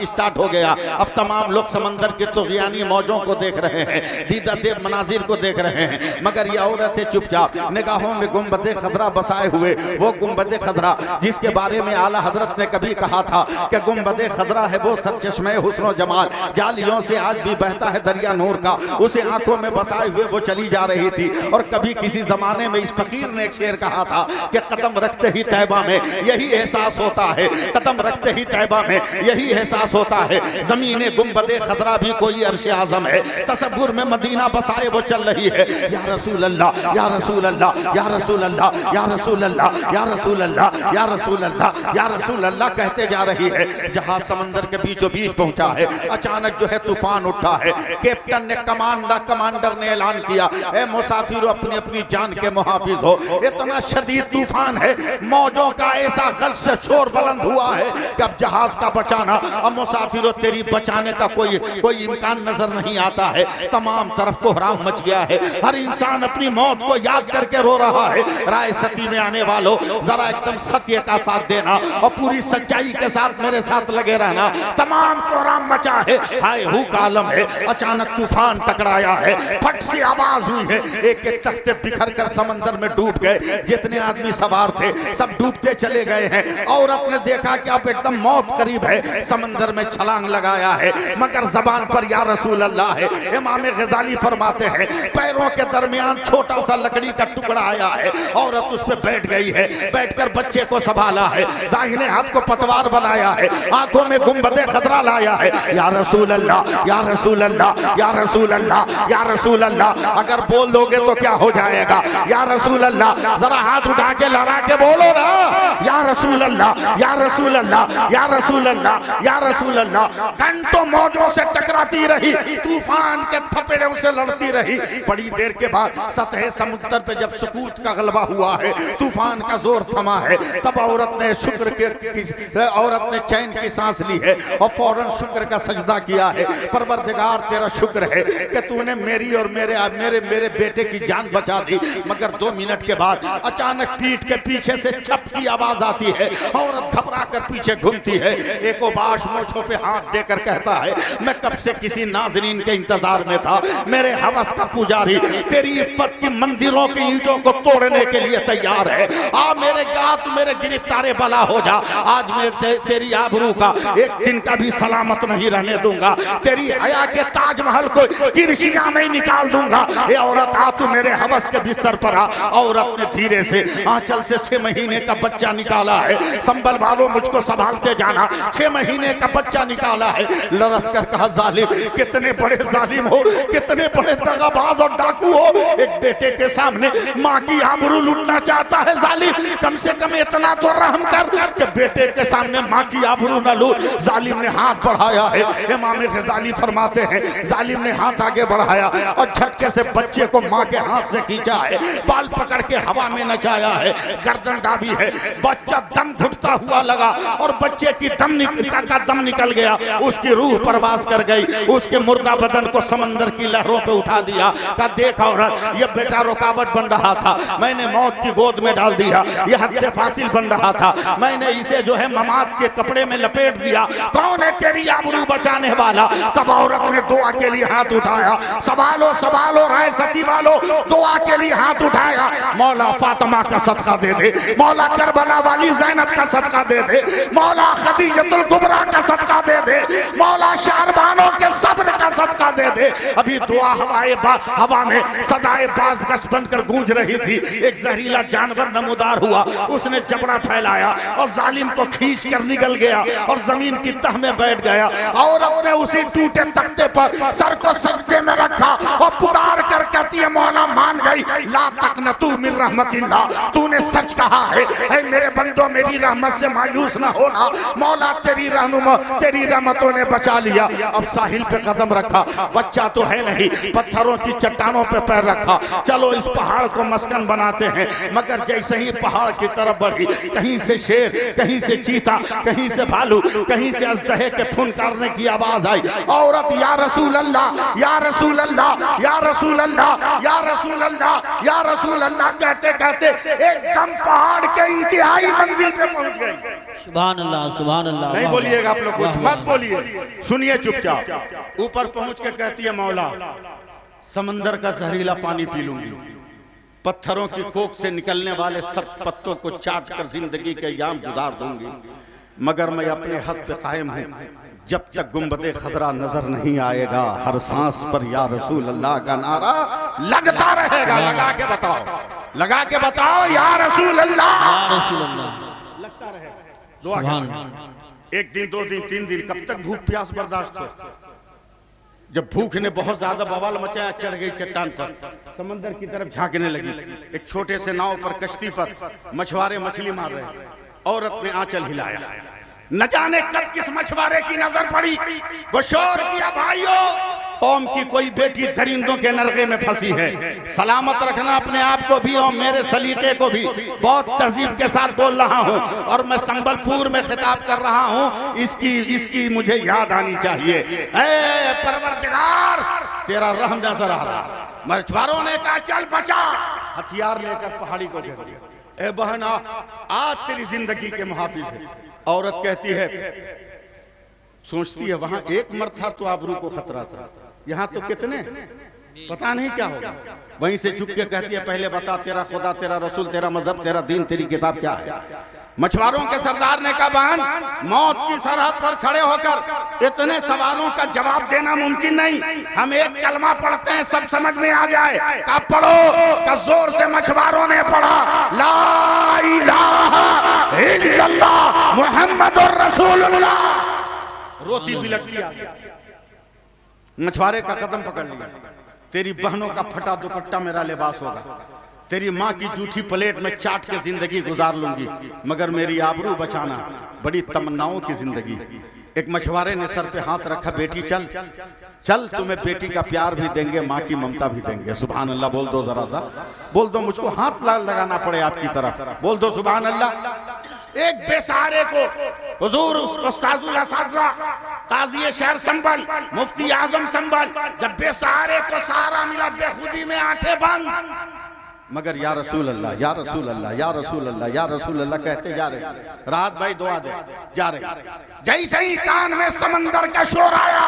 स्टार्ट हो गया। अब तमाम लोग समंदर के तुग़यानी मौजों को देख रहे हैं, दीदा देव मनाजिर को देख रहे हैं, मगर ये औरतें चुपचाप, निगाहों में गुंबदे खजरा बसाए हुए, वो गुंबदे खजरा जिसके बारे में आला हजरत ने कभी कहा था कि गुंबदे खजरा है वो सरचश्मे हुस्न जमाल, जालियों से आज भी बहता है दरिया नूर का, उसे आंखों में बसाए हुए वो चली जा रही थी। और कभी किसी जमाने में इस फकीर ने एक शेर कहा था कि कदम रखते ही तैबा में यही एहसास होता है, कदम रखते ही तैबा में यही एहसास होता है, जमीने गुंबदे खजरा भी कोई अर्श आजम है, तसव्वुर में मदीना बसाए वो चल रही है। या रसूल अल्लाह, या रसूल अल्लाह, या रसूल अल्लाह, या रसूल अल्लाह, या रसूल अल्लाह, या रसूल अल्लाह, या रसूल अल्लाह कहते जा रही है। जहां समंदर के बीचों बीच पहुंचा है, अचानक जो है तूफान उठा है। कैप्टन ने कमांडर ने ऐलान किया, ए मुसाफिर मुसाफिर अपनी अपनी जान के मुहाफिज हो। इतना शदीद तूफान है, मौजों का ऐसा गल से शोर बुलंद हुआ है कि अब जहाज का बचाना, अब मुसाफिरों तेरी बचाने का कोई इम्कान नजर नहीं आता है। तमाम तरफ कोहराम मच गया है, हर इंसान अपनी मौत को याद करके रो रहा है। राय सती में आने वालों, जरा एकदम सत्य का साथ देना और पूरी सच्चाई के साथ मेरे साथ लगे रहना। तमाम कोहराम मचा है, हाय हू का आलम है। अचानक तूफान टकराया है, फट से आवाज हुई है, एक एक तख्ते बिखर कर समंदर में डूब गए। जितने आदमी सवार थे सब डूबते चले गए हैं। औरत ने देखा कि अब एकदम मौत करीब है, समंदर में छलांग लगाया है, मगर जबान पर या रसूल अल्लाह है। इमाम गजाली फरमाते हैं पैरों के दरमियान छोटा सा लकड़ी का टुकड़ा आया है, औरत उस पर बैठ गई है, बैठकर बच्चे को संभाला है, दाहिने हाथ को पतवार बनाया है, आंखों में गुंबदे खतरा लाया है। या रसूल अल्लाह, या रसूल अल्लाह, या रसूल अल्लाह, या रसूल अल्लाह। अगर बोल दोगे तो क्या हो जाएगा? या रसूल अल्लाह, जरा हाथ उठा के लड़ा के बोलो ना, या रसूल अल्लाह, या रसूल अल्लाह, या रसूल अल्लाह, या रसूल अल्लाह। घंटों मौजों से टकराती रही, तूफान के थपेड़ों से लड़ती रही। बड़ी देर के बाद सतह समुद्र पे जब सुकूत का गलबा हुआ है, तूफान का जोर थमा है, तब औरत ने औरत ने चैन की सांस ली है और फौरन शुक्र का सजदा किया है। परवरदिगार तेरा शुक्र है कि तूने मेरी और मेरे बेटे की जान बचा दी। मगर 2 मिनट के बाद अचानक पीठ के पीछे से छप की आवाज आती है, औरत घबरा कर पीछे घूमती है। एको बाश मोछों पे हाथ देकर कहता है मैं कब से किसी नाजरीन के इंतजार में था, मेरे हवस का पुजारी तेरी इफ्फत की मंदिरों की ईंटों को तोड़ने के लिए तैयार है। आ मेरे गात मेरे गिरफ्तारे बला हो जा। आज मैं तेरी आबरू का एक दिन का भी सलामत नहीं रहने दूंगा। तेरी हया के ताजमहल को किरशिया में निकाल दूंगा। ये औरत आ, तू मेरे हवस के बिस्तर पर आ। औरत ने धीरे से आंचल से 6 महीने का बच्चा निकाला है। संभल वालों मुझको संभालते जाना। 6 महीने का बच्चा निकाला है। लरस कर कहा जालिम, कितने बड़े जालिम हो, कितने बड़े दगाबाज और डाकू हो। एक बेटे के सामने माँ की आबरू लूटना चाहता है जालिम, कम से कम इतना तो रहम कर कि बेटे के सामने माँ की आबरू न लूट। जालिम ने हाथ बढ़ाया है। इमाम गजाली फरमाते हैं जालिम ने हाथ आगे बढ़ाया और झटके से बच्चे को माँ के हाथ से खींचा है, बाल पकड़ के हवा में नचाया है, गर्दन दाबी है। बच्चा दम घुटता हुआ लगा और बच्चे की दम निकल गया। उसकी रूह परवास कर गई। उसके मुर्दा बदन को समंदर की लहरों पे उठा दिया। कहा देख औरत, ये बेटा रुकावट बन रहा था, मैंने मौत की गोद में डाल दिया। यह हद फासिल बन रहा था, मैंने इसे जो है ममात के कपड़े में लपेट दिया। कौन है तेरी आबरू बचाने वाला? तब औरत ने दुआ के लिए हाथ उठाया। संभालो संभालो राय सती वालों, दुआ के लिए हाथ उठाया। मौला फातिमा का सदका दे दे, मौला करबला वाली ज़ैनब का सदका दे दे, मौला खदीजतुल कुबरा का सदका दे दे, मौला शारबानों के सब्र का सदका दे दे। अभी दुआ हवा में सदाए बाज़गश बनकर गूंज रही थी। एक जहरीला जानवर नमूदार हुआ, उसने जबड़ा फैलाया और जालिम को खींच कर निकल गया और जमीन की तह में बैठ गया। औरत ने उसी टूटे तख्ते पर सर को सजदे में रखा और पुकार कर कहती है मौला मान गई, ला तकनतू मिन रहमतिल्लाह, तूने सच कहा है। ऐ मेरे बंदो मेरी रहमत से मायूस ना होना, मौला तेरी रहमतों ने बचा लिया। अब साहिल पे कदम रखा, बच्चा तो है नहीं, पत्थरों की चट्टानों पे पैर रखा। चलो इस पहाड़ को मस्कन बनाते हैं। मगर जैसे ही पहाड़ की तरफ बढ़ी, कहीं से शेर, कहीं से चीता, कहीं से भालू, कहीं से अजदहे के फुनकारने की आवाज आई। औरत या रसूल अल्लाह, या रसूल अल्लाह, या रसूल अल्लाह, या रसूल अल्लाह, या रसूल अल्लाह कहते कहते एकदम पहाड़ के इंतहाई मंजिल पे पहुंच गई। सुभान अल्लाह, सुभान अल्लाह। नहीं बोलिएगा आप लोग, कुछ मत बोलिए, सुनिए चुपचाप। ऊपर पहुंच के कहती है मौला समंदर का जहरीला पानी पी लूंगी, पत्थरों की कोख से निकलने वाले सब पत्तों को चाट कर जिंदगी के याम गुजार दूंगी, मगर मैं अपने हद पे कायम हूं। जब तक गुंबदे खतरा नजर नहीं आएगा, हर सांस पर या रसूल अल्लाह का नारा लगता रहेगा। लगा के बताओ, लगा के बताओ, या रसूल अल्लाह, या रसूल अल्लाह लगता रहेगा। एक दिन, 2 दिन, 3 दिन, कब तक भूख प्यास बर्दाश्त हो? जब भूख ने बहुत ज्यादा बवाल मचाया, चढ़ गई चट्टान पर, समंदर की तरफ झांकने लगी। एक छोटे से नाव पर, कश्ती पर मछुआरे मछली मार रहे थे। औरत ने आंचल हिलाया, न जाने कब किस मछुआरे की नजर पड़ी, वो शोर किया भाइयों कौम की कोई बेटी दरिंदों के नरगे में फंसी है। सलामत रखना अपने आप को भी और मेरे सलीके को भी। बहुत तहजीब के साथ बोल रहा हूँ और मैं संबलपुर में खिताब कर रहा हूँ, इसकी मुझे याद आनी चाहिए। ऐ परवरदिगार तेरा रहम नजर आ रहा। मछुआरों ने कहा चल बचा, हथियार लेकर पहाड़ी को घेर लिया। ए बहन आज तेरी जिंदगी के मुहाफिज है। औरत कहती है, सोचती है वहां एक मर्द था तो आबरू को खतरा था, यहाँ तो कितने, पता नहीं क्या होगा। वहीं से झुक के कहती है पहले बता तेरा खुदा, तेरा रसूल, तेरा मजहब, तेरा दीन, तेरी किताब क्या है। मछुआरों के सरदार ने कहा बहन मौत की सरहद पर खड़े होकर इतने सवालों का जवाब देना मुमकिन नहीं, हम एक कलमा पढ़ते हैं सब समझ में आ जाए। का पढ़ो का जोर से मछुआरों ने पढ़ा, ला इलाहा इल्लल्लाह मुहम्मदुर रसूलुल्लाह। रोती बिलखती आ गई। मछुआरे का कदम पकड़ लिया, तेरी बहनों का फटा दुपट्टा मेरा लिबास होगा, तेरी माँ की जूठी प्लेट में चाट के जिंदगी गुजार लूंगी, मगर मेरी आबरू बचाना बड़ी तमन्नाओं की जिंदगी। एक मछुआरे ने सर पे हाथ रखा, बेटी चल चल, तुम्हें बेटी का प्यार भी देंगे, माँ की ममता भी देंगे। सुभान अल्लाह बोल दो, जरा सा बोल दो, मुझको हाथ लगाना पड़े आपकी तरफ, बोल दो सुभान अल्लाह। एक बेसहारे को हुजूर उस्ताजुल असातिज़ा काज़ी शहर संभल, मुफ्ती आजम संभल, जब बेसहारे को सहारा मिला बेखुदी में आंखें बंद, मगर या रसूल अल्लाह, या रसूल अल्लाह, या रसूल अल्लाह, या रसूल अल्लाह कहते जा रहे। राहत भाई दुआ दे जा रहे। जैसे ही कान में समंदर का शोर आया,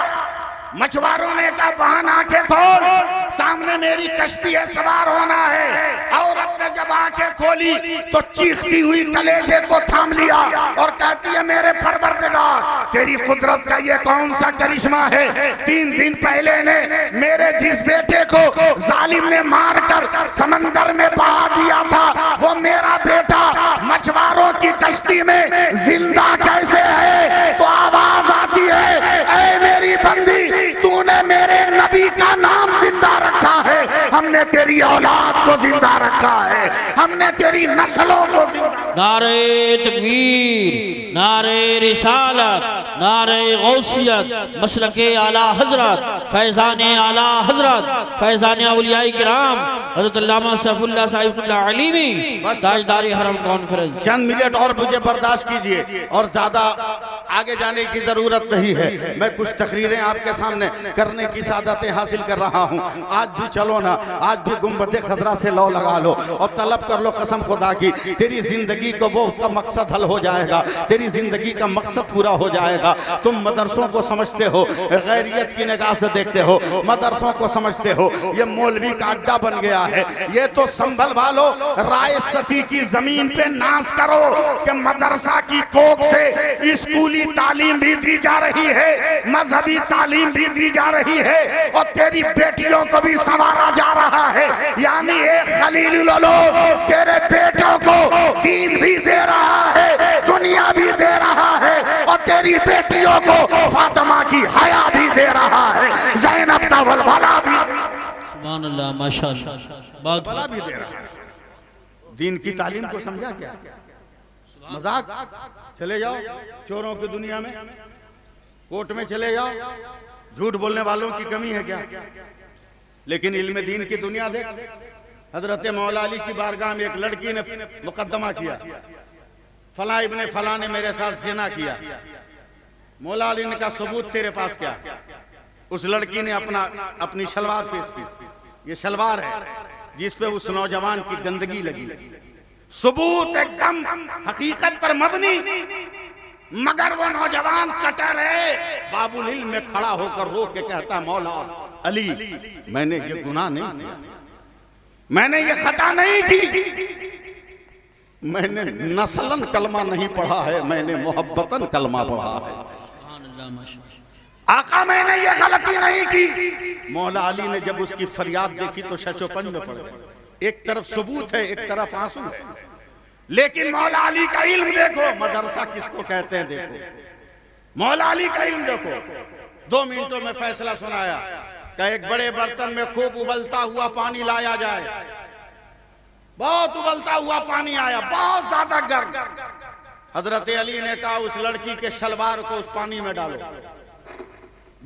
मछुआरों ने कहा बहन आंखें खोल, सामने मेरी कश्ती है, सवार होना है। औरत ने जब आंखें खोली तो चीखती हुई कलेजे को थाम लिया और कहती है मेरे परवरदिगार तेरी कुदरत का ये कौन सा करिश्मा है। 3 दिन पहले ने मेरे जिस बेटे को जालिम ने मारकर समंदर में बहा दिया था, वो मेरा बेटा मछुआरों की कश्ती में जिंदा कैसे है। तो आवाज आती है, ऐ मेरी बंदी तूने मेरे नबी का नाम जिंदा रखा है, हमने तेरी औलाद को जिंदा रखा है, हमने तेरी नस्लों को जिंदा। नारे तकबीर, नारे रिसालत, नारे गौसियत, मसलके आला हजरत, फैज़ाने आला हजरत, फैज़ाने औलियाए किराम हज़रत अल्लामा सैफुल्लाह साहिबुल्लाह अलीमी ताजदार हरम कॉन्फ्रेंस। चंद मिनट और मुझे बर्दाश्त कीजिए और ज्यादा आगे जाने की जरूरत नहीं है। मैं कुछ तकरीरें आपके सामने करने की सादतें हासिल कर रहा हूँ। आज भी चलो ना, आज भी गुंबद खजरा से लौ लगा लो और तलब कर लो कसम खुदा की, तेरी जिंदगी को वो का मकसद हल हो जाएगा, तेरी जिंदगी का मकसद पूरा हो जाएगा। तुम मदरसों को समझते हो, गैरियत की निगाह से देखते हो, मदरसों को समझते हो ये मौलवी का अड्डा बन गया है। ये तो संभल वालो राय सती की जमीन पे नाश करो कि मदरसा की कोख से स्कूली तालीम भी दी जा रही है, मजहबी तालीम भी दी जा रही है और तेरी बेटियों को भी संवारा जा रहा है। यानी एक खलीलुल लोग तेरे बेटों को दीन भी दे रहा है, दुनिया भी दे रहा है और तेरी बेटियों को फातिमा की हया भी दे रहा है, ज़ैनब का वलवला भी, सुभान अल्लाह माशाअल्लाह, बहुत वलवला भी दे रहा है। दीन की तालीम को समझा क्या? मजाक। चले जाओ चोरों की दुनिया में, कोर्ट में चले जाओ, झूठ बोलने वालों की कमी है क्या? लेकिन इल्म दीन की दुनिया देख। हजरत मौला अली की बारगाह में एक लड़की ने मुकदमा किया, फला इब्ने फला ने मेरे साथ ज़िना किया। मौला अली ने कहा सबूत तेरे पास क्या है? उस लड़की ने अपनी शलवार पेश की, ये शलवार है जिस पे उस नौजवान की गंदगी लगी। सबूत एकदम हकीकत पर मबनी, मगर वो नौजवान कटर है। बाबुल इल्म में खड़ा होकर रो के कहता मौला अली मैंने ये गुनाह नहीं किया, मैंने ये खता नहीं की, मैंने नस्लन कलमा नहीं पढ़ा है, मैंने मोहब्बतन कलमा पढ़ा है। आका मैंने ये गलती नहीं की। मौला अली ने जब उसकी फरियाद देखी तो शशोपंज में पड़ गए। एक तरफ सबूत है, एक तरफ आंसू है, लेकिन मौला अली का इल्म देखो, मदरसा किसको कहते हैं देखो, मौला अली का इल्म देखो। 2 मिनटों में फैसला सुनाया कि एक बड़े बर्तन में खूब उबलता हुआ पानी लाया जाए। बहुत उबलता हुआ पानी आया, बहुत ज्यादा गर्म। हजरत अली ने कहा उस लड़की के शलवार को उस पानी में डालो।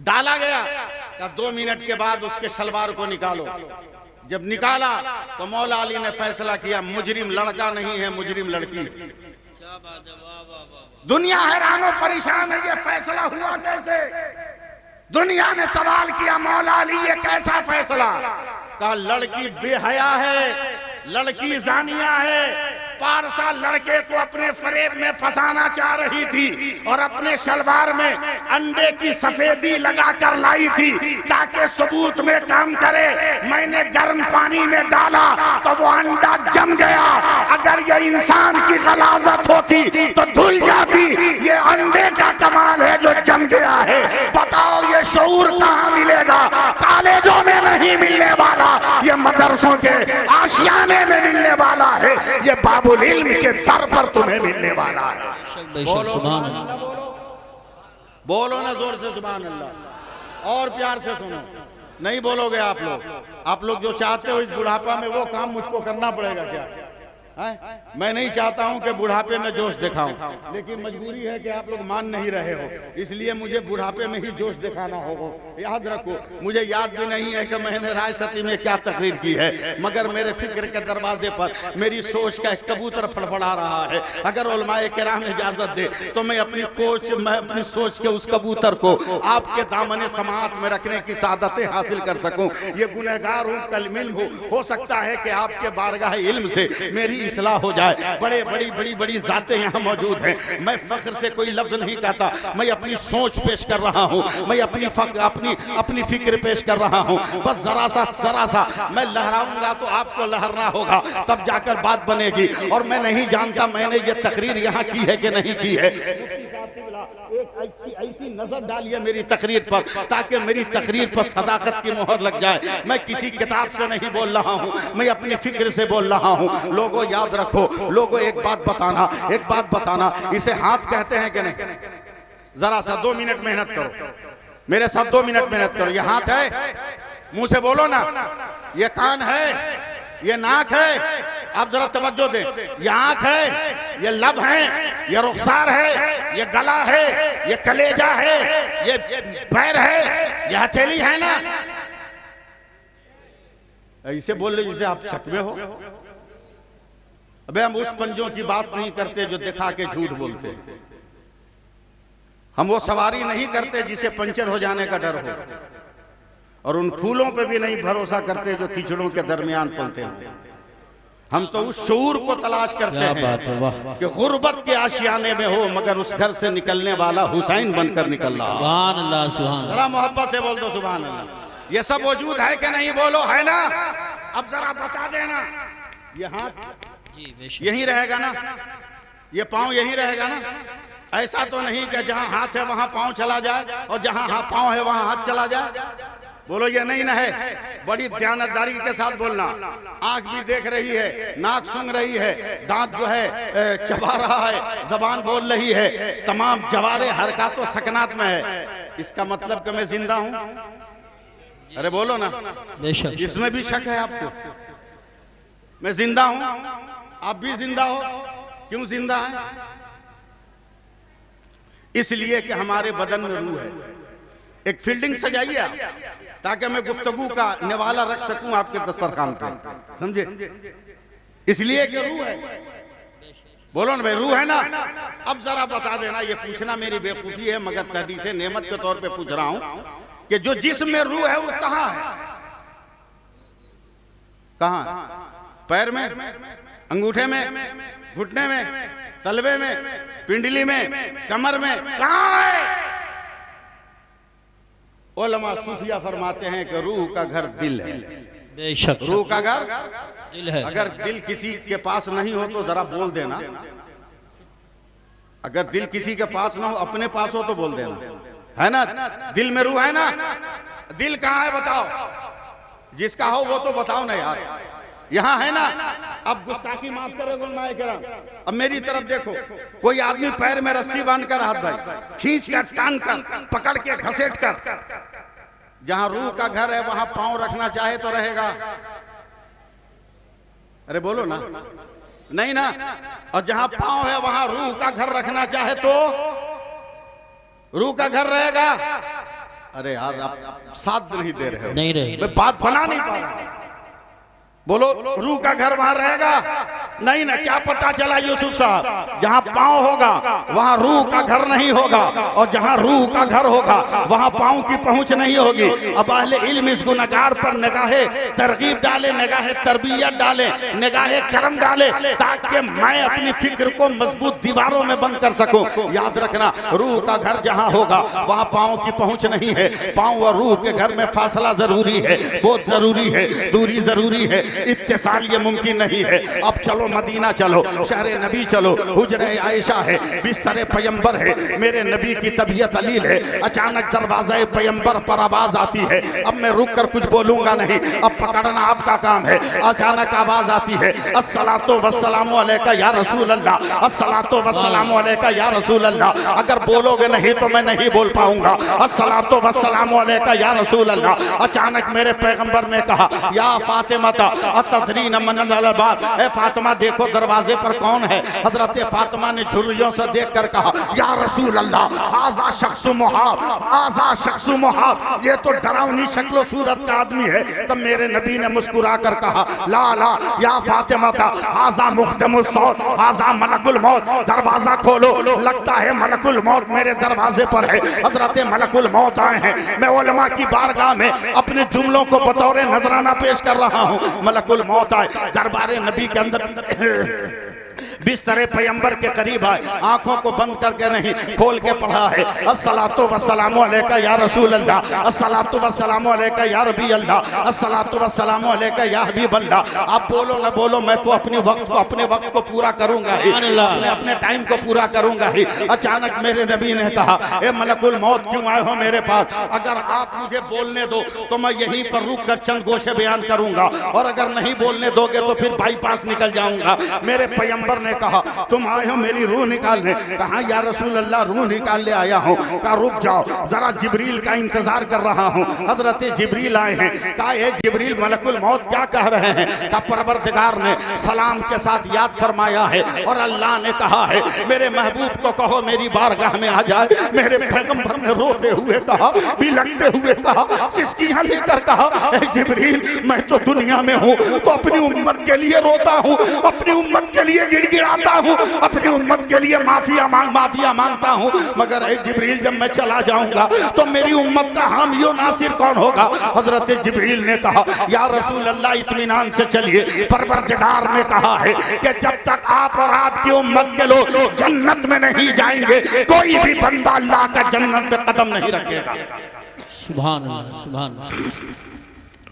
डाला गया। का 2 मिनट के बाद उसके सलवार को निकालो। जब निकाला तो मौला अली ने फैसला किया मुजरिम लड़का नहीं है, मुजरिम लड़की है। दुनिया हैरानो परेशान है, ये फैसला हुआ कैसे? दुनिया ने सवाल किया मौला अली ये कैसा फैसला? का लड़की बेहया है, लड़की जानिया है, पारसा लड़के को अपने फरेब में फंसाना चाह रही थी और अपने शलवार में अंडे की सफेदी लगा कर लाई थी ताकि सबूत में काम करे। मैंने गर्म पानी में डाला तो वो अंडा जम गया। अगर ये इंसान की गलाजत होती तो धुल जाती। ये अंडे का कमाल है जो जम गया है। बताओ ये शऊर कहाँ मिलेगा? कॉलेजों में नहीं मिलने वाला, ये मदरसों के आशियाने में मिलने वाला है, ये बाबुल इल्म के दर पर तुम्हें मिलने वाला है। बोलो ना जोर से सुभान अल्लाह, और प्यार से सुनो। नहीं बोलोगे आप लोग जो चाहते हो इस बुढ़ापा में वो काम मुझको करना पड़ेगा क्या है? मैं नहीं चाहता हूं कि बुढ़ापे में जोश दिखाऊं, लेकिन मजबूरी है कि आप लोग मान नहीं रहे हो, इसलिए मुझे बुढ़ापे में ही जोश दिखाना होगा। याद रखो, मुझे याद भी नहीं है कि मैंने राय सती में क्या तकरीर की है, मगर मेरे फिक्र के दरवाजे पर मेरी सोच का एक कबूतर फड़फड़ा रहा है। अगर उलमाए किराम इजाजत दे तो मैं अपनी सोच के उस कबूतर को आपके दामन समात में रखने की सादतें हासिल कर सकूं। ये गुनहगार हूं, कलमिल हो सकता है कि आपके बारगाह इल्म से मेरी इस्लाह हो जाए। बड़ी जातें यहाँ मौजूद हैं। मैं फख्र से कोई लफ्ज नहीं कहता, मैं अपनी सोच पेश कर रहा हूँ, मैं अपनी फिक्र पेश कर रहा हूँ। बस जरा सा मैं लहराऊंगा तो आपको लहरना होगा, तब जाकर बात बनेगी। और मैं नहीं जानता मैंने ये तकरीर यहाँ की है कि नहीं की है। एक ऐसी नजर डालिए मेरी तकरीर पर ताकि मेरी तकरीर पर सदाकत की मोहर लग जाए। मैं किसी किताब से नहीं बोल रहा हूँ, मैं अपनी फिक्र से बोल रहा हूँ। लोगों याद रखो, लोगों एक बात बताना, इसे हाथ कहते हैं कि नहीं? जरा सा 2 मिनट मेहनत करो, मेरे साथ 2 मिनट मेहनत करो। ये हाथ है, मुंह से बोलो ना। ये कान है, ये नाक है, आप जरा तवज्जो दें। ये आंख है, ये लब है, ये रुखसार है, ये गला है, ये कलेजा है, ये पैर है, ये हथेली है ना। ऐसे बोल रहे जिसे आप शक में हो। अबे हम उस पंजों की बात नहीं करते जो दिखा के झूठ बोलते हैं। हम वो सवारी नहीं करते जिसे पंचर हो जाने का डर हो, और उन फूलों पे भी नहीं भरोसा करते जो कीचड़ों के दरमियान पलते हैं। हम तो उस शऊर को तलाश करते हैं कि गुर्बत के आशियाने में हो मगर उस घर से निकलने वाला हुसैन बनकर निकल रहा। सुभान अल्लाह, सुभान अल्लाह। जरा मोहब्बत से बोल दो सुभान अल्लाह। ये सब वजूद है कि नहीं? बोलो है ना? अब जरा बता देना। ये हाथ यहीं रहेगा ना? ये पाँव यहीं रहेगा ना? ऐसा तो नहीं कि जहाँ हाथ है वहां पाँव चला जाए और जहाँ पाँव है वहां हाथ चला जाए। बोलो ये नहीं ना है। बड़ी ध्यानदारी के साथ बोलना। आंख भी देख रही है, नाक सुन रही है, दांत जो है चबा रहा है, जबान बोल रही है, तमाम जवारे हरकत सकनात में है। इसका मतलब कि मैं जिंदा हूं? अरे बोलो ना, इसमें भी शक है आपको? मैं जिंदा हूं, आप भी जिंदा हो। क्यों जिंदा है? इसलिए कि हमारे बदन में रूह है। एक फील्डिंग सजाइए आप, ताकि मैं गुफ्तगू का निवाला रख सकूं आपके दस्तरखान पे, समझे? इसलिए कि रूह है। बोलो ना भाई, रूह है ना? अब जरा बता देना। ये पूछना मेरी बेवकूफी है मगर तहदीसे नेमत के तौर पे पूछ रहा हूं कि जो जिस्म में रूह है वो कहाँ है? कहाँ है? पैर में, अंगूठे में, घुटने में, तलवे में, पिंडली में, कमर में? कहाँ है? उलमा सूफिया फरमाते हैं कि रूह का घर दिल है। बेशक रूह का घर दिल है। अगर दिल किसी के पास नहीं हो तो जरा बोल देना। अगर दिल किसी के पास ना हो, अपने पास हो तो बोल देना, है ना? दिल में रूह है ना? दिल कहाँ है बताओ? जिसका हो वो तो बताओ ना यार। यहाँ है ना? अब गुस्ताखी माफ करोगे उलमाए किराम। अब मेरी तरफ देखो, कोई आदमी पैर में रस्सी बांधकर हाथ भाई खींच कर, टान कर, पकड़ के, घसीट कर, जहां रूह का घर है वहां पांव रखना चाहे तो रहेगा? अरे बोलो ना, नहीं ना। और जहां पांव है वहां रूह का घर रखना चाहे तो रूह का घर रहेगा? अरे यार आप साथ नहीं दे रहे हो, नहीं रहे, मैं बात बना नहीं पा रहा। बोलो रूह का घर वहां रहेगा? नहीं ना। क्या पता चला यूसुफ साहब, जहां पांव होगा वहां रूह का घर नहीं होगा, और जहां रूह का घर होगा वहां पांव की पहुंच नहीं होगी। अब अहले इल्म इस गुनहगार पर निगाहे तरगीब डाले, निगाहे तरबियत डाले, निगाहे करम डाले, ताकि मैं अपनी फिक्र को मजबूत दीवारों में बंद कर सकूं। याद रखना, रूह का घर जहां होगा वहां पांव की पहुंच नहीं है। पांव और रूह के घर में फासला जरूरी है, बहुत जरूरी है, दूरी जरूरी है, इत्तिसाल ये मुमकिन नहीं है। अब चलो मदीना चलो, शहर नबी चलो, हुजरे आयशा है, बिस्तर पैगंबर है, मेरे नबी की तबीयत अलील है। अचानक दरवाज़े पैगंबर पर आवाज आती है। अब मैं रुक कर कुछ बोलूंगा नहीं, अब पकड़ना आपका काम है। अचानक आवाज आती है, अस्सलातु वस्सलामु अलैका या रसूल अल्लाह, अस्सलातु वस्सलामु अलैका या रसूल अल्लाह। अगर बोलोगे नहीं तो मैं नहीं बोल पाऊंगा। अस्सलातु वस्सलामु अलैका या रसूल अल्लाह। अचानक मेरे पैगंबर ने कहा, या फातिमा अतदरीन मन अल-बाब, ए फातिमा देखो दरवाजे पर कौन है। हजरत फातिमा ने झुर्रियों से देखकर कहा, या रसूल अल्लाह, आजा शख्सु मुहाब, आजा शख्सु मुहाब, ये तो डरावनी शक्ल सूरत का आदमी है। तब मेरे नबी ने मुस्कुरा कर कहा, ला ला या फातिमा का आजा मुख्तमुस सौत, आजा मलकुल मौत, दरवाजा खोलो, लगता है मलकुल मौत मेरे दरवाजे पर है। हजरत मलकुल मौत आए हैं। मैं उलमा की बारगाह में अपने जुमलों को बतौर नजराना पेश कर रहा हूँ। मलकुल मौत आए, दरबारे नबी के अंदर बिस्तर पैगंबर के करीब आए, आंखों को बंद करके नहीं खोल के पढ़ा है, अस्सलातु वस्सलामु अलैका या रसूल अल्लाह, अस्सलातु वस्सलामु अलैका या रबी अल्लाह, अस्सलातु वस्सलामु अलैका या हबीब अल्लाह। आप बोलो ना बोलो, मैं तो अपने वक्त को पूरा करूंगा ही, अपने टाइम को पूरा करूंगा ही। अचानक मेरे नबी ने कहा, ए मलकुल मौत क्यों आए हो मेरे पास? अगर आप मुझे बोलने दो तो मैं यहीं पर रुक कर चंद गोशे बयान करूंगा, और अगर नहीं बोलने दोगे तो फिर बाईपास निकल जाऊंगा। मेरे पैगंबर ने कहा, तुम आए हो मेरी रूह निकालने? कहा, या रसूल अल्लाह, रूह निकाल ले आया हूँ। कहा, रुक जाओ जरा, जिब्रील का इंतजार कर रहा हूँ। हजरत जिब्रील आए हैं। कहा, ए जिब्रील, मलकुल मौत क्या कह रहे हैं? कहा, परवरदिगार ने सलाम के साथ याद फरमाया है, और अल्लाह ने कहा है मेरे महबूब को कहो मेरी बारगाह में आ जाए। मेरे पैगंबर ने रोते हुए कहा, बिलखते हुए कहा, सिसकियां लेकर कहा, ए जिब्रील, मैं तो दुनिया में हूँ तो अपनी उम्मत के लिए रोता हूँ, अपनी उम्मत के लिए गिड़गिड़ाता हूँ, अपनी उम्मत के लिए माफिया मांगता हूँ, मगर ए जिब्रील, जब मैं चला जाऊंगा तो मेरी उम्मत का हामी और नासिर कौन होगा? हजरत जिब्रील ने कहा, या रसूल अल्लाह, इत्मीनान से चलिए। परवरदिगार ने कहा है कि जब तक आप और आपकी उम्मत के लोग जन्नत में नहीं जाएंगे, कोई भी बंदा अल्लाह का जन्नत में कदम नहीं रखेगा। सुभान अल्लाह, सुभान अल्लाह।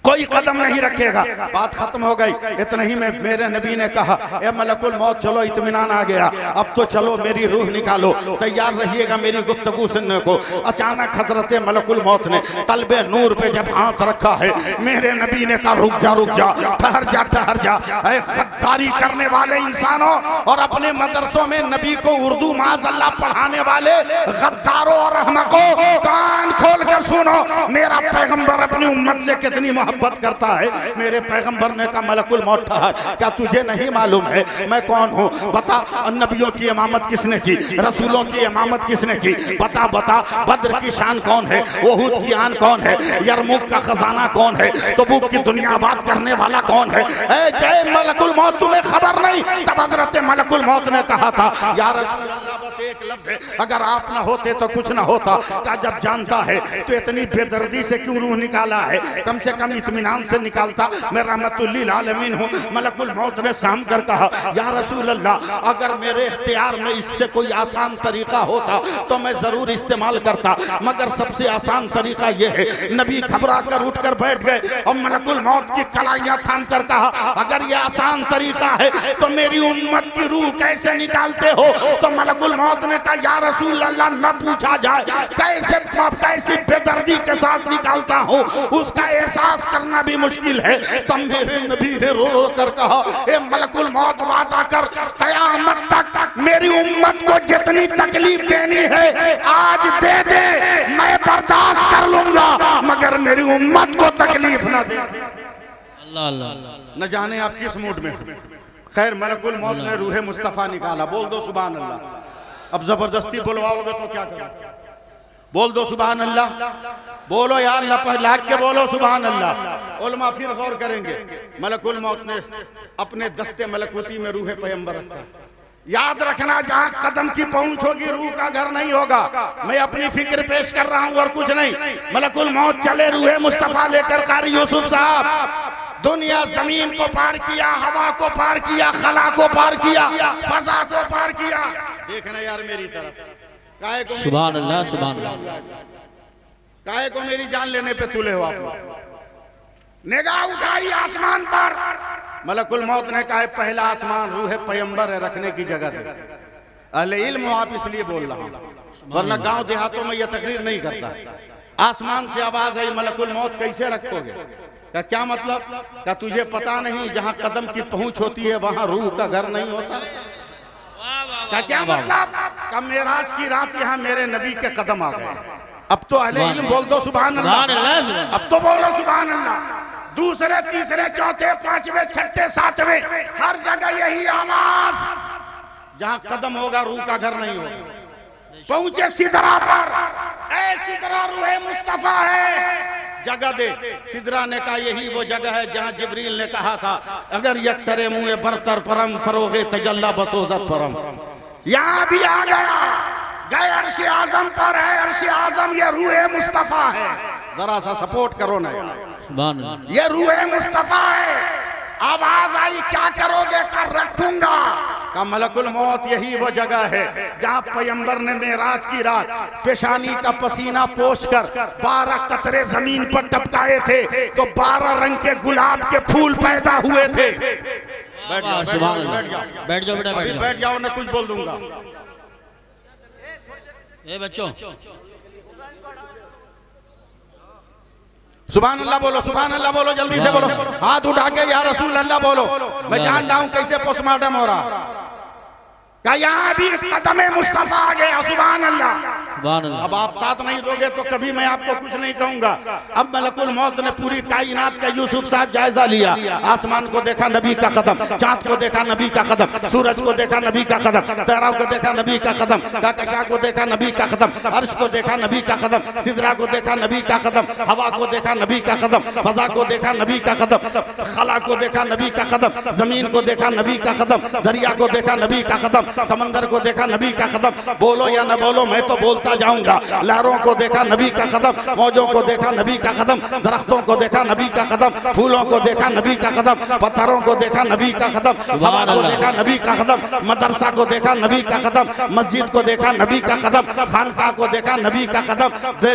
कोई कदम नहीं रखेगा। बात खत्म हो गई। इतने ही में मेरे नबी ने कहा, ए मलकुल मौत, चलो इत्मीनान आ गया, अब तो चलो मेरी रूह निकालो, तैयार रहिएगा मेरी गुफ्तगू सुनने को। अचानक हजरत मलकुल मौत ने कल्बे नूर पे जब हाथ रखा है, मेरे नबी ने कहा, रुक जा, ठहर जा। ऐ गद्दारी करने वाले इंसानों और अपने मदरसों में नबी को उर्दू माज़अल्लाह पढ़ाने वाले गद्दारों और अहमकों, कान खोल कर सुनो, मेरा पैगंबर अपनी उम्मत से कितनी मोहब्बत करता है। मेरे पैगंबर ने कहा, मलकुल मौत ठहर, क्या तुझे नहीं मालूम है मैं कौन हूँ? बता, नबियों की इमामत किसने की, रसूलों की इमामत किसने की? बता, बद्र की शान कौन है, ओहुद की आन कौन है, यरमुक का खजाना कौन है, तबूक की दुनिया आबाद करने वाला कौन है? जय मलकुल मौत, तुम्हें खबर नहीं? तब हजरत मलकुल मौत ने कहा था, या रसूल अल्लाह, बस एक लफ्ज़ है, अगर आप ना होते तो कुछ ना होता। क्या जब जानता है तो इतनी बेदर्दी से क्यों रूह निकाला है? कम से कम इत्मीनान से निकालता। मैं रहमतुल लिल आलमीन हूँ। मलकुल मौत ने साम कर कहा, या रसूल अल्लाह, अगर मेरे इख्तियार में इससे कोई आसान तरीका होता तो मैं जरूर इस्तेमाल करता, मगर सबसे आसान तरीका यह है। नबी घबरा कर उठ कर बैठ गए और मलकुल मौत की कलाइयां थाम कर कहा, अगर यह आसान तरीका है तो मेरी उम्मत की रूह कैसे निकालते हो? तो मलकुल मौत ने कहा, या रसूल अल्लाह, न पूछा जाए कैसी बेदर्दी के साथ निकालता हूँ, उसका एहसास करना भी मुश्किल है। तब मेरे नबी ने रो कर कहा, ए मलकुल मौत, वादा कर कयामत तक मेरी उम्मत को जितनी तकलीफ देनी है आज दे दे, मैं बर्दाश्त कर लूंगा, मगर मेरी उम्मत को तकलीफ ना दे। अल्लाह अल्लाह। न जाने आप किस मूड में। खैर, मलकुल मौत ने रूह मुस्तफा निकाला। बोल दो सुभान अल्लाह। अब जबरदस्ती बुलवाओगे तो क्या करोगे? बोल दो सुभान अल्लाह। बोलो यार, लाग के बोलो सुभान अल्लाह। उलमा फिर गौर करेंगे, मलकुल मौत ने अपने दस्ते मलकुती में रूह पैगंबर रखा। याद रखना, जहां कदम की पहुंच होगी रूह का घर नहीं होगा। मैं अपनी फिक्र पेश कर रहा हूं और कुछ नहीं। मलकुल मौत चले रूह मुस्तफा लेकर। कारी यूसुफ साहब दुनिया जमीन को पार किया, हवा को पार किया, खला को पार किया, फजा को पार किया। देखना यार मेरी तरफ, काहे को सुभान अल्लाह, सुभान अल्लाह। काहे को मेरी जान लेने पे तुले हो आप? निगाह उठाई आसमान पर, मलकुल मौत ने कहा पहला आसमान रूह पैगंबर है, रखने की जगह दे। अहले इल्म आप इसलिए बोल रहा हूं, वरना गांव देहातों में यह तकरीर नहीं करता। आसमान से आवाज आई, मलकुल मौत कैसे रखोगे? का क्या मतलब? का तुझे पता नहीं जहां कदम की पहुंच होती है वहां रूह का घर नहीं होता? का क्या मतलब? का मेराज की रात यहां मेरे नबी के कदम आ गए। अब तो अहले इल्म बोल दो सुभान अल्लाह। अब तो बोलो सुभान अल्लाह। दूसरे, तीसरे, चौथे, पांचवे, छठे, सातवें, हर जगह यही आवाज, जहां कदम होगा रूह का घर नहीं होगा। पहुंचे सिदरा पर, ऐ सिदरा रूह मुस्तफा है, जगह दे। सिदरा ने कहा यही वो जगह है जहां जिब्रील ने कहा था अगर यकसरे मुँह बरतर परम फरोगे तजल्ला बसोजत परम। यहां भी आ गया, गए अर्श आजम पर है। अर्श आजम ये रूह मुस्तफा है। जरा सा सपोर्ट करो ना, ये रूह मुस्तफा है। आवाज आई क्या करोगे? कर रखूंगा। का मलकुल मौत यही वो जगह है जहां पैगंबर ने मेराज की रात पेशानी का पसीना पोंछकर 12 कतरे जमीन पर टपकाए थे तो 12 रंग के गुलाब के फूल पैदा हुए थे। बैठ जाओ बेटा, बैठ जाओ, ना कुछ बोल दूंगा। ए बच्चों, सुभान अल्लाह बोलो, सुभान अल्लाह बोलो, जल्दी से बोलो, हाथ उठा के या रसूल अल्लाह बोलो। मैं जान रहा हूं कैसे पोस्टमार्टम हो रहा। क्या यहाँ भी कदम मुस्तफा आ गया? सुभान अल्लाह। अब आप साथ नहीं दोगे तो कभी मैं आपको कुछ नहीं कहूंगा। अब मलकुल मौत ने पूरी कायनात का यूसुफ साहब जायजा लिया। आसमान को देखा, नबी का कदम। चांद को देखा, नबी का कदम। सूरज को देखा, नबी का कदम। तारों को देखा, नबी का कदम। कहकशां को देखा, नबी का कदम। अर्श को देखा, नबी का कदम। सिदरा को देखा, नबी का कदम। हवा को देखा, नबी का कदम। फजा को देखा, नबी का कदम। खला को देखा, नबी का कदम। जमीन को देखा, नबी का कदम। दरिया को देखा, नबी का कदम। समंदर को देखा, नबी का कदम। बोलो या न बोलो, मैं तो बोलता जाऊंगा। लहरों को देखा, नबी का कदम। मौजों को देखा, नबी का कदम। दरख्तों को देखा, नबी का कदम। फूलों को देखा, नबी का कदम। पत्थरों को देखा, नबी का कदम। हवा को देखा, नबी का कदम। मदरसा को देखा, नबी का कदम। मस्जिद को देखा, नबी का कदम। खानका को देखा, नबी का कदम।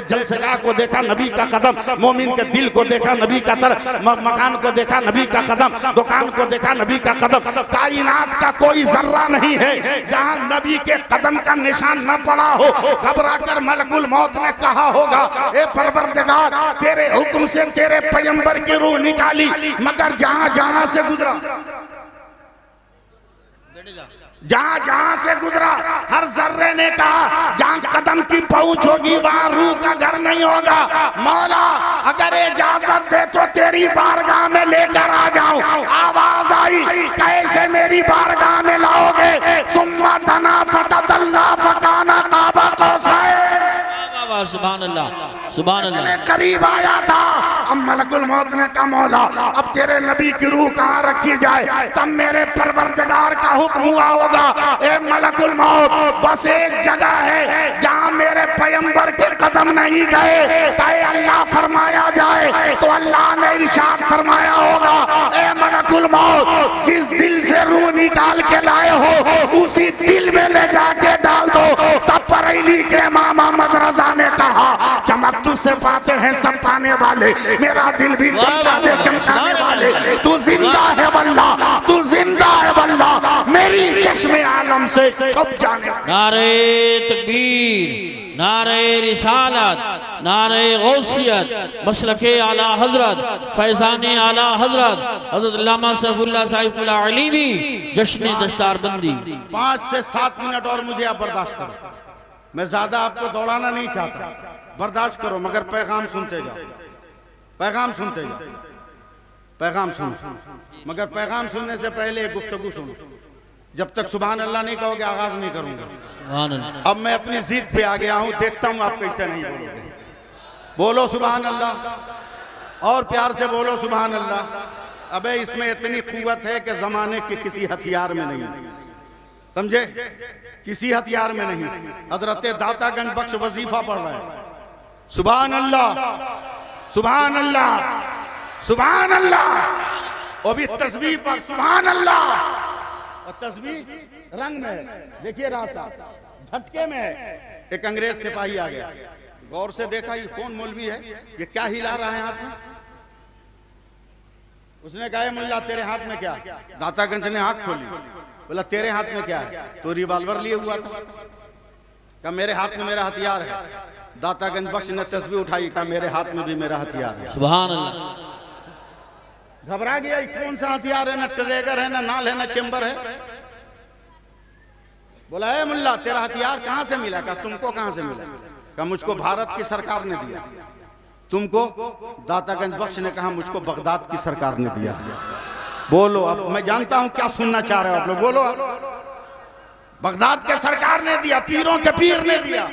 जलसगाह को देखा, नबी का कदम। मोमिन के दिल को देखा, नबी का मकान को देखा, नबी का कदम। दुकान को देखा, नबी का कदम। कायनात का कोई जर्रा नहीं है जहां नबी के कदम का निशान न पड़ा हो। घबरा कर मलकुल मौत ने कहा होगा, ए परवरदिगार, तेरे हुक्म से तेरे पैगंबर की रूह निकाली, मगर जहां जहां से गुजरा, जहां जहां से गुजरा, हर जर्रे ने कहा जहां कदम की पहुंच होगी वहां रूह का घर नहीं होगा। मौला अगर इजाजत दे तो तेरी बारगाह में लेकर आ जाऊं। आवाज आई, कैसे मेरी बारगाह में लाओगे? सुम्मा तना फतदल्ला फकाना काबा कौसैन। सुभान अल्लाह, सुभान अल्लाह। करीब आया था। अब मलकुल मौत ने कहा मौला अब तेरे नबी की रूह कहाँ रखी जाए? तब मेरे परवरदिगार का हुक्म हुआ होगा, ए मलकुल मौत, बस एक जगह है जहाँ मेरे पैगंबर के कदम नहीं गए। कहे अल्लाह फरमाया जाए तो अल्लाह ने इरशाद फरमाया होगा, ए मलकुल मौत, जिस दिल से रूह निकाल के लाए हो उसी दिल में ले जाके डाल दो। तब बरेली के इमाम अहमद रजा ने कहा, चमक तुझसे पाते हैं सब पाने वाले, मेरा दिल भी चमका दे चमकाने वाले। तू जिंदा है वल्लाह, तू जिंदा है वल्लाह, मेरी चश्मे आलम से छुप जाने। नारे तकबीर, नारे रिसालत, नारे गौसियत, मसलके आला हजरत, फैजाने आला हजरत हजरत अल्लामा सैफुल्लाह साहिब अलीवी, जश्न दस्तारबंदी। 5 से 7 मिनट और मुझे आप बर्दाश्त करो। मैं ज्यादा आपको दौड़ाना नहीं चाहता, बर्दाश्त करो, मगर पैगाम सुनते जाओ, पैगाम सुनते जाओ, पैगाम सुनो, मगर पैगाम सुनने से पहले एक गुफ्तगू सुनो। जब तक सुभान अल्लाह नहीं कहोगे आगाज नहीं करूंगा। अब मैं अपनी जिद पे आ गया हूं, देखता हूं आप कैसे नहीं बोलोगे। बोलो सुभान अल्लाह और प्यार से बोलो सुभान अल्लाह। अबे इसमें इतनी कुव्वत है कि जमाने के किसी हथियार में नहीं, समझे, किसी हथियार में नहीं। हजरत दातागंज बख्श वजीफा पढ़ रहे हैं, सुभान अल्लाह सुभान अल्लाह सुभान अल्लाह, और भी तस्बीह पर सुभान अल्लाह, और तस्बीह रंग में है। देखिए रास्ता झटके में है। एक अंग्रेज सिपाही आ गया, गौर से देखा ये कौन मौलवी है, ये क्या हिला रहा है हाथ में। उसने कहा मुल्ला तेरे हाथ में क्या। दातागंज ने आंख खोली, बोला तेरे हाथ में क्या है। तो रिवॉल्वर लिए हुआ था। कहा मेरे हाथ में मेरा हथियार है। दातागंज बख्श ने तस्बीह उठाई, कहा मेरे हाथ में भी मेरा हथियार है। सुभान अल्लाह। घबरा गया, कौन सा हथियार है, ना ट्रेगर है, ना नाल है, ना चेंबर है। बोला ए मुल्ला तेरा हथियार कहां से मिला। कहा तुमको कहां से मिला। कहा मुझको भारत की सरकार ने दिया। तुमको। दातागंज बख्श ने कहा मुझको बगदाद की सरकार ने दिया। बोलो अब मैं जानता हूं क्या सुनना चाह रहे हो आप लोग, बोलो। बगदाद के सरकार ने दिया, पीरों के पीर ने दिया,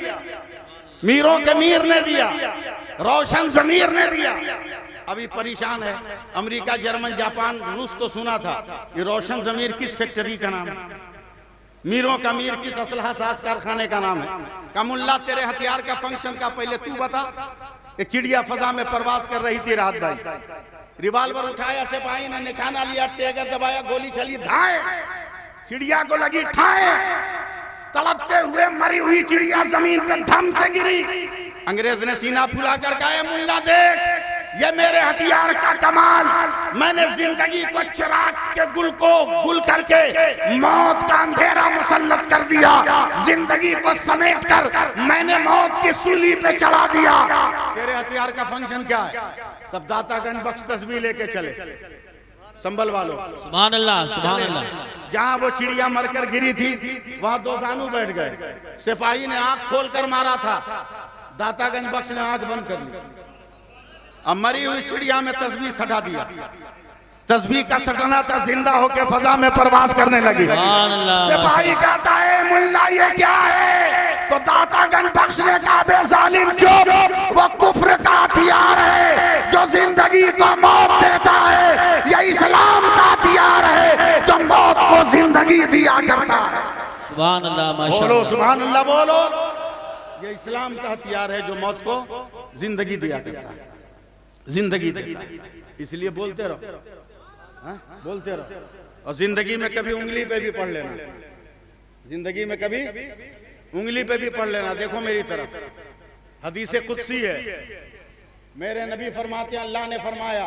मीरों के मीर ने दिया, रोशन जमीर ने दिया। अभी परेशान है अमेरिका, जर्मन, जापान, रूस तो सुना था। ये रोशन जमीर किस फैक्ट्री का नाम है, मीरों का मीर किस असलहा साज कारखाने का नाम है। कमुल्ला तेरे हथियार का फंक्शन का पहले तू बता। एक चिड़िया फजा में परवाज कर रही थी रात भाई, रिवाल्वर उठाया, सिपाही ने निशाना लिया, ट्रिगर दबाया, गोली चली, धाए, चिड़िया को लगी ठाए, तड़पते हुए मरी हुई चिड़िया जमीन पे धम से गिरी। अंग्रेज ने सीना फुलाकर कहा मुल्ला देख ये मेरे हथियार का कमाल, मैंने जिंदगी को चिराग के गुल को गुल करके मौत का अंधेरा मुसल्लत कर दिया, जिंदगी को समेट कर मैंने मौत की सूली पे चढ़ा दिया। तेरे हथियार का फंक्शन क्या है। तब दातागंज बख्श तस्बीह लेके चले, संभल वालों, सुभान अल्लाह सुभान अल्लाह। जहां वो चिड़िया मरकर गिरी थी वहां दो जानू बैठ गए। सिपाही ने आंख खोलकर मारा था, दातागंज बख्श ने आंख बंद कर ली। अब मरी हुई चिड़िया में तस्बीह सटा दिया, तस्बीह का सटना था, जिंदा होकर फजा में परवाज करने लगी। सिपाही कहता है मुल्ला ये क्या है। तो दातागंज बख्श ने कहा बे जालिम चुप, वो कुफ्र का हथियार है जो जिंदगी को मौत देता है, ये इस्लाम का हथियार है जो मौत को जिंदगी दिया करता है। सुभान अल्लाह माशाअल्लाह, बोलो सुभान अल्लाह, बोलो। ये इस्लाम का हथियार है जो मौत को जिंदगी दिया करता है, जिंदगी देता है। इसलिए बोलते रहो, बोलते रहो, और जिंदगी में कभी उंगली पे भी पढ़ लेना, जिंदगी में कभी उंगली पे भी पढ़ लेना। देखो मेरी तरफ, हदीसे कुदसी है, मेरे नबी फरमाते हैं अल्लाह ने फरमाया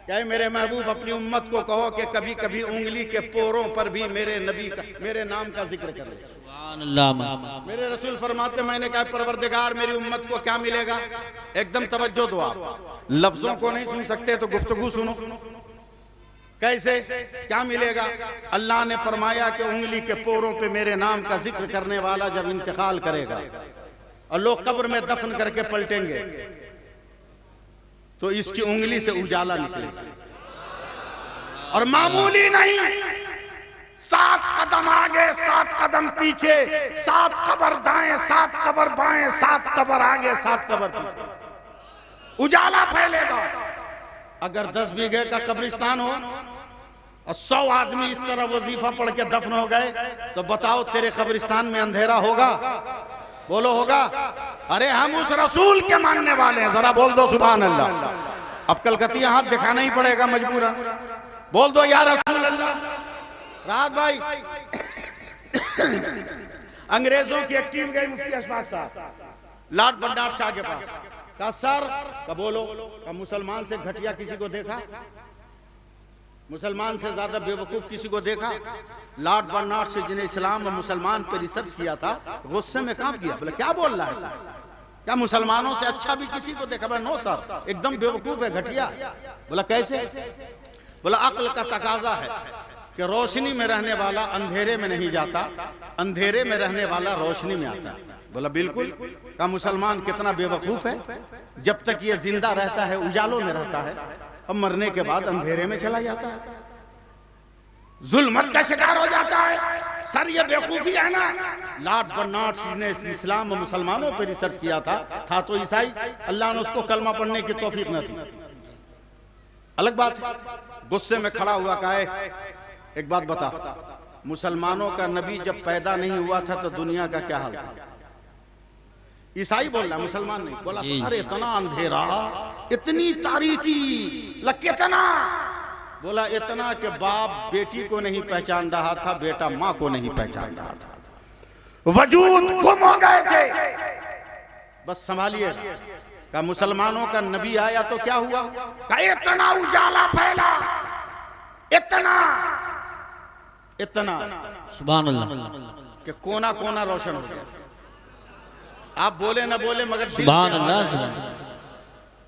क्या मेरे महबूब अपनी उम्मत को कहो कि कभी कभी उंगली के पोरों पर भी मेरे नबी का, मेरे नाम का जिक्र कर ले। सुभान अल्लाह। मेरे रसूल फरमाते मैंने कहा परवरदिगार मेरी उम्मत को क्या मिलेगा। एकदम तवज्जो दो आप, लफ्जों को नहीं सुन सकते तो गुफ्तगू सुनो। कैसे, क्या मिलेगा। अल्लाह ने फरमाया कि उंगली के पोरों पे मेरे नाम का जिक्र करने वाला जब इंतकाल करेगा और लोग कब्र में दफन करके पलटेंगे तो इसकी उंगली से उजाला निकलेगा, और मामूली नहीं, 7 कदम आगे 7 कदम पीछे, 7 कब्र दाएं 7 कब्र बाएं, 7 कब्र आगे 7 कब्र पीछे, उजाला फैलेगा। अगर 10 बीघे का कब्रिस्तान हो और 100 आदमी इस तरह वजीफा पढ़ के दफन हो गए तो बताओ तेरे कब्रिस्तान में अंधेरा होगा। बोलो होगा। अरे हम उस रसूल के मानने वाले हैं, जरा बोल दो सुभान अल्लाह। अब कलकतिया हाथ दिखाना ही पड़ेगा मजबूरन, बोल दो या रसूल अल्लाह। राहत भाई अंग्रेजों की एक टीम गई मुफ्ती अशफाक साहब लॉर्ड बर्नार्ड शाह के पास, कहा सर, का बोलो, का मुसलमान से घटिया किसी को देखा, मुसलमान से ज्यादा बेवकूफ किसी को देखा। लॉर्ड बर्नार्ड से जिन्हें इस्लाम और मुसलमान पर रिसर्च किया था गुस्से में कांप गया, बोला क्या बोल रहा है, क्या मुसलमानों से अच्छा भी किसी को देखा। बोला नो सर, एकदम बेवकूफ है, घटिया। बोला कैसे। बोला अक्ल का तकाजा है कि रोशनी में रहने वाला अंधेरे में नहीं जाता, अंधेरे में रहने वाला रोशनी में आता है। बोला बिल्कुल। का मुसलमान कितना बेवकूफ है, जब तक ये जिंदा रहता है उजालों में रहता है, अब मरने के बाद अंधेरे में चला जाता है, जुल्मत का शिकार हो जाता है। सर ये बेवकूफी है ना। लॉर्ड बर्नार्ड शॉ ने इस्लाम और मुसलमानों पर रिसर्च किया था तो ईसाई, अल्लाह ने उसको कलमा पढ़ने की तौफीक न दी। अलग बात है। गुस्से में खड़ा हुआ कहा, एक बात बता, मुसलमानों का नबी जब पैदा नहीं हुआ था तो दुनिया का क्या हाल था? ईसाई बोल रहा, मुसलमान नहीं। बोला सर इतना अंधेरा, इतनी तारीकी, कितना? बोला इतना कि बाप बेटी को नहीं पहचान रहा था, बेटा माँ को नहीं पहचान रहा था, वजूद गुम हो गए थे। बस संभालिए। का मुसलमानों का नबी आया तो क्या हुआ? का इतना उजाला फैला, इतना इतना सुभान अल्लाह, कि कोना कोना रोशन हो गया। आप बोले ना बोले मगर सुभान अल्लाह, सुभान।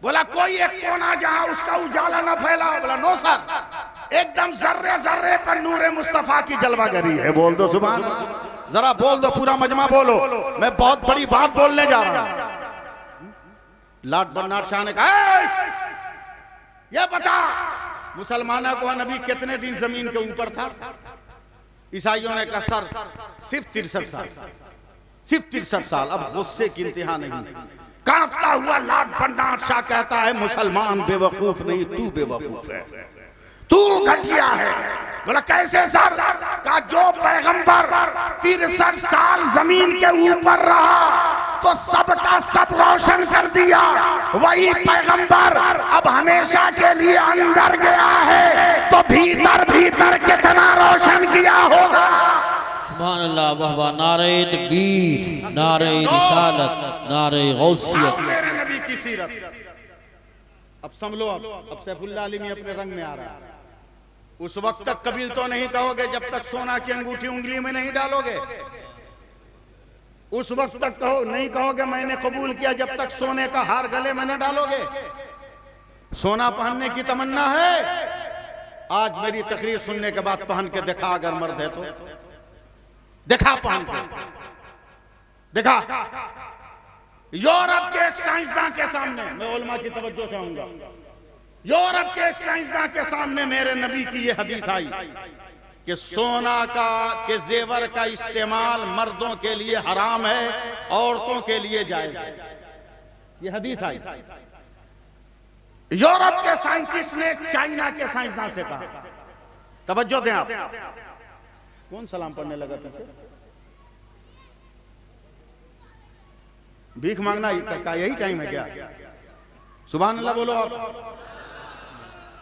बोला कोई एक कोना जहां उसका उजाला ना फैला। बोला नो सर, एकदम जर्रे जर्रे पर नूरे मुस्तफा की जलवागरी है। बोल दो सुभान अल्लाह, जरा बोल दो, पूरा मजमा बोलो, मैं बहुत बड़ी बात बोलने जा रहा हूं। लॉर्ड बर्नार्ड शॉ ने कहा, ये बता मुसलमानों को नबी कितने दिन जमीन के ऊपर था? ईसाइयों ने कहा सर सिर्फ 63 साल, सिर्फ 63 साल। अब गुस्से की इंतहा नहीं। कांपता हुआ लॉर्ड बर्नार्ड शॉ कहता है, मुसलमान बेवकूफ नहीं, तू बेवकूफ है, तू घटिया है। बोला कैसे सर? का जो पैगंबर 63 साल जमीन के ऊपर रहा तो सबका सब रोशन कर दिया, वही पैगंबर अब हमेशा के लिए अंदर गया है तो भीतर भीतर कितना रोशन किया होगा। सुभान अल्लाह, वाह वाह, नारे तकबीर, नारे रिसालत, नारे गौसियत। मेरे नबी की सीरत अब संभलो। अब सैफुल्लाह आलिमी अपने रंग में आ रहा है। उस वक्त तक कबील तो नहीं कहोगे जब तक सोना की अंगूठी उंगली में नहीं डालोगे। उस वक्त तक कहो नहीं कहोगे मैंने कबूल किया जब तक सोने का हार गले में न डालोगे। सोना पहनने की तमन्ना है? आज मेरी तकरीर सुनने के बाद पहन के दिखा, अगर मर्द है तो दिखा, पहन के दिखा। यूरोप के एक साइंसदान के सामने, मैं उलमा की तवज्जो चाहूंगा, यूरोप के एक साइंसदान के सामने मेरे नबी की यह हदीस आई कि सोना का के जेवर का इस्तेमाल मर्दों के लिए हराम है, औरतों के लिए जायज है। यह हदीस आई। यूरोप के साइंटिस्ट ने चाइना के साइंसदान से कहा, तवज्जो दें आप। कौन सलाम पढ़ने लगा पीछे? भीख मांगना का यही टाइम है क्या? सुभान अल्लाह बोलो आप।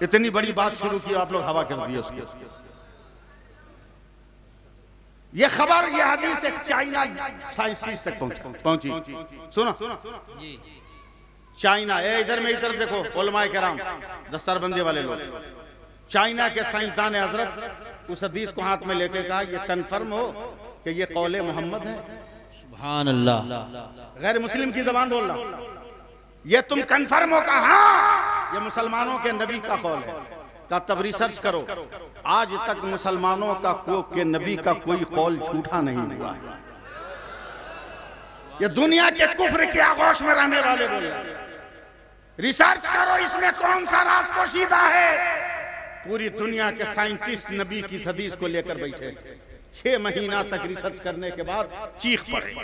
इतनी बड़ी बात शुरू की, आप लोग हवा कर दिए उसके। ये खबर, ये हदीस एक चाइना साइंटिस्ट तक पहुंची। सुनो, चाइना, इधर में इधर देखो, उलमाए किराम, दस्तरबंदी वाले लोग, चाइना के साइंसदान हजरत उस हदीस को हाथ में लेके कहा, ये कंफर्म हो कि ये कौले मोहम्मद है। सुभान अल्लाह, गैर मुस्लिम की जबान बोल रहा हूं, ये तुम कंफर्म हो? कहा हाँ, ये मुसलमानों के नबी का कौल है। का तब रिसर्च करो, आज तक मुसलमानों का के नबी का कोई कौल झूठा नहीं हुआ है। ये दुनिया के कुफ्र के आगोश में रहने वाले बोल रहे हैं। रिसर्च करो इसमें कौन सा राज पोशीदा है। पूरी दुनिया के साइंटिस्ट नबी की हदीस को लेकर बैठे, 6 महीना तक रिसर्च करने के बाद चीख पड़े।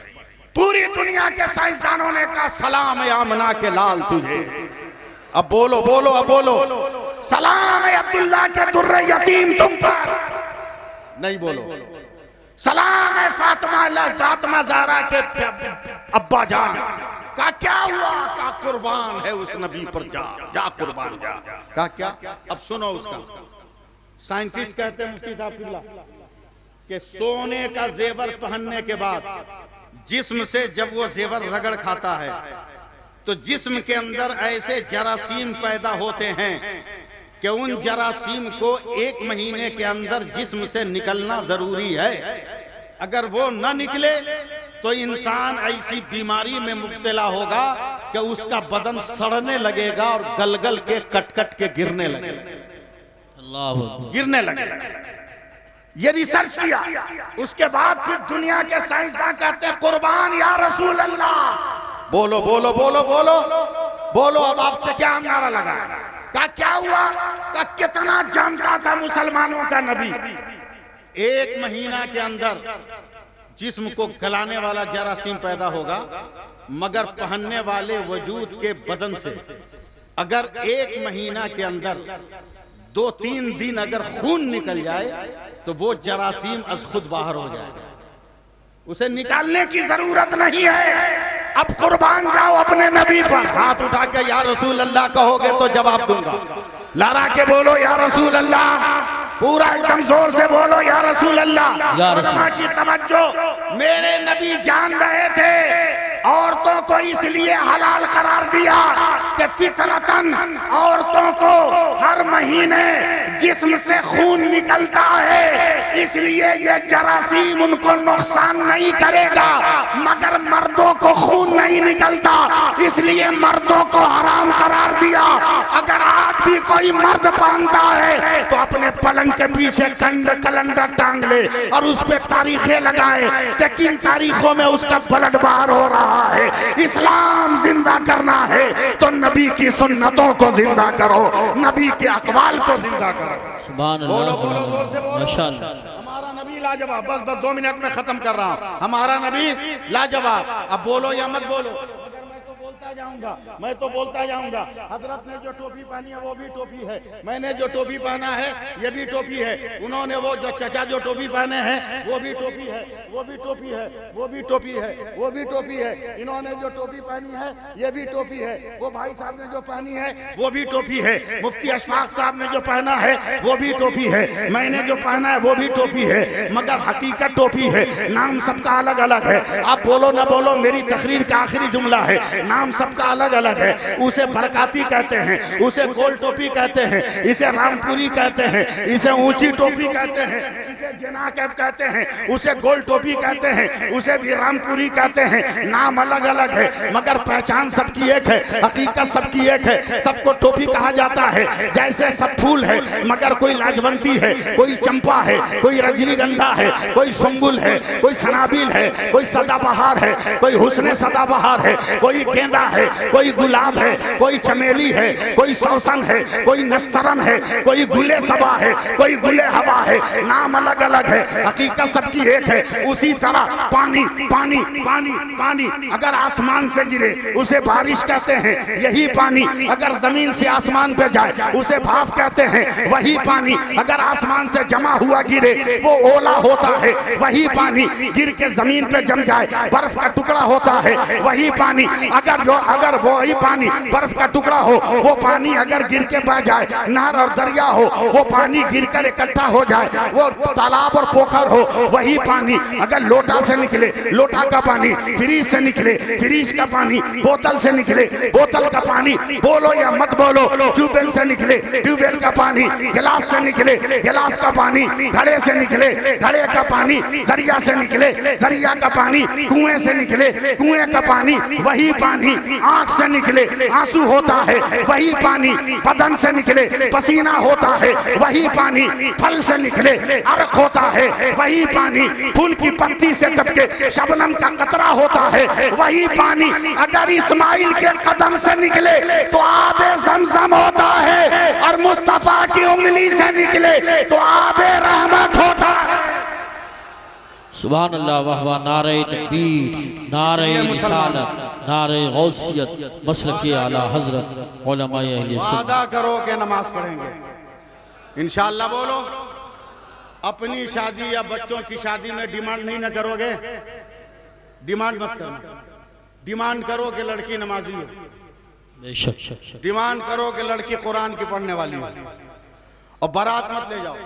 पूरी दुनिया के साइंसदानों ने कहा सलाम है आमना के लाल तुझे। अब बोलो बोलो, अब बोलो, सलाम है अब्दुल्ला के दुर्रे यतीम तुम पर। नहीं बोलो। सलाम है फातिमा ज़हरा के अब्बा जान। का क्या हुआ? का कुर्बान है उस नबी पर, जा जा कुर्बान जा। का क्या? अब सुनो उसका। साइंटिस्ट कहते हैं मुफ्ती साहब किबला कि सोने का जेवर पहनने के बाद जिस्म से जब वो जेवर रगड़ खाता है तो जिस्म के अंदर ऐसे जरासीम पैदा होते हैं कि उन जरासीम को 1 महीने के अंदर जिस्म से निकलना जरूरी है। अगर वो न निकले तो इंसान ऐसी बीमारी में मुब्तला होगा कि उसका बदन सड़ने लगेगा और गलगल के कट-कट के गिरने लगेगा, गिरने लगेगा। ये रिसर्च किया। उसके बाद फिर दुनिया के साइंसदान कहते हैं कुर्बान या रसूल अल्लाह। बोलो बोलो बोलो बोलो बोलो, अब आपसे क्या नारा लगा? का क्या हुआ? का कितना जानता था मुसलमानों का नबी? 1 महीना के अंदर जिस्म को गलाने वाला जरासीम पैदा होगा, मगर पहनने वाले वजूद के बदन से अगर 1 महीना के अंदर 2-3 दिन अगर खून निकल जाए तो वो जरासीम अज खुद बाहर हो जाएगा, उसे निकालने की जरूरत नहीं है। अब कुर्बान जाओ अपने नबी पर, हाथ उठा के या रसूल अल्लाह कहोगे तो जवाब दूंगा, लड़ा के बोलो या रसूल अल्लाह, पूरा एकदम जोर से बोलो या रसूल अल्लाह। उलमा की तवज्जो, मेरे नबी जान रहे थे औरतों को इसलिए हलाल करार दिया कि फितरतन औरतों को हर महीने जिस्म से खून निकलता है, इसलिए ये जरासीम उनको नुकसान नहीं करेगा, मगर मर्दों को खून नहीं निकलता, इसलिए मर्दों को हराम करार दिया। अगर आज भी कोई मर्द पहनता है तो अपने पलंग के पीछे कैलेंडर टांग ले और उस पर तारीखें लगाए कि किन तारीखों में उसका ब्लड बाहर हो रहा है। इस्लाम जिंदा करना है तो नबी की सुन्नतों को जिंदा करो, नबी के अक़वाल को जिंदा करो। सुभान अल्लाह, बोलो बोलो जोर से बोलो। माशाअल्लाह, हमारा नबी लाजवाब। बस 2 मिनट में खत्म कर रहा हूँ। हमारा नबी लाजवाब। अब बोलो या मत बोलो, मैं तो बोलता जाऊंगा। हजरत ने जो टोपी पहनी है वो भी टोपी है, मैंने जो टोपी पहना है ये भी टोपी है, उन्होंने वो जो चचा जो टोपी पहने हैं वो भी टोपी है, वो भी टोपी है, वो भी टोपी है, वो भी टोपी है, इन्होंने जो टोपी पहनी है ये भी टोपी है, वो भाई साहब ने जो पहनी है वो भी टोपी है, मुफ्ती अशफाक साहब ने जो पहना है वो भी टोपी है, मैंने जो पहना है वो भी टोपी है, मगर हकीकत टोपी है, नाम सबका अलग अलग है। आप बोलो ना बोलो, मेरी तकरीर का आखिरी जुमला है, नाम सबका अलग अलग है। उसे बरकाती कहते हैं, उसे गोल टोपी कहते हैं, इसे रामपुरी कहते हैं, इसे ऊंची टोपी कहते हैं, इसे जनाकब कहते हैं, उसे गोल टोपी कहते हैं, उसे भी रामपुरी कहते हैं। नाम अलग अलग है मगर पहचान सबकी एक है, हकीकत सबकी एक है। सबको टोपी कहा जाता है। जैसे सब फूल है मगर कोई लाजवंती है, कोई चंपा है, कोई रजनीगंधा है, कोई सुंबुल है, कोई सनाबिल है, कोई सदाबहार है, कोई हुस्ने सदाबहार है, कोई गेंदा है, कोई गुलाब है, कोई चमेली है, कोई सौसन है, कोई नस्तरन है, कोई गुले सबा है, कोई गुले हवा है। नाम अलग अलग है, हकीकत सबकी एक है। उसी तरह पानी पानी पानी पानी अगर आसमान से गिरे उसे बारिश कहते हैं, यही पानी अगर जमीन से आसमान पे जाए उसे भाप कहते हैं। वही पानी अगर आसमान से जमा हुआ गिरे वो ओला होता है। वही पानी गिर के जमीन पे जम जाए बर्फ का टुकड़ा होता है। वही पानी अगर वही पानी बर्फ का टुकड़ा हो, वो पानी अगर गिर के बह जाए, नहर और दरिया हो, वो पानी गिरकर इकट्ठा हो जाए, वो तालाब और पोखर हो, वही पानी अगर लोटा से निकले, लोटा का पानी फ्रीज से निकले, फ्रीज का पानी बोतल से निकले, बोतल का पानी बोलो या मत बोलो ट्यूबवेल से निकले, ट्यूबवेल का पानी गिलास से निकले, गिलास का पानी घड़े से निकले, घड़े का पानी दरिया से निकले, दरिया का पानी कुएं से निकले, कुएं का पानी वही पानी आंख से निकले आंसू होता है, वही पानी बदन से निकले पसीना होता है, वही पानी फल से निकले अर्क होता है, वही पानी फूल की पत्ती से टपके शबनम का कतरा होता है, वही पानी अगर इस्माइल के कदम से निकले तो आबे ज़मज़म होता है, और मुस्तफा की उंगली से निकले तो आबे रहमत होता है। सुभान अल्लाह, वाह वाह, नारे तकबीर, नारे रिसालत, नारे गौसियत, मसलके आला हजरत उलमाए अहले सुन्नत। वादा करो कि नमाज पढ़ेंगे इंशाअल्लाह। बोलो, अपनी शादी या बच्चों की शादी में डिमांड नहीं ना करोगे, डिमांड मत करना। डिमांड करो कि लड़की नमाजी हो, डिमांड करो कि लड़की कुरान की पढ़ने वाली हो, और बारात मत ले जाओ,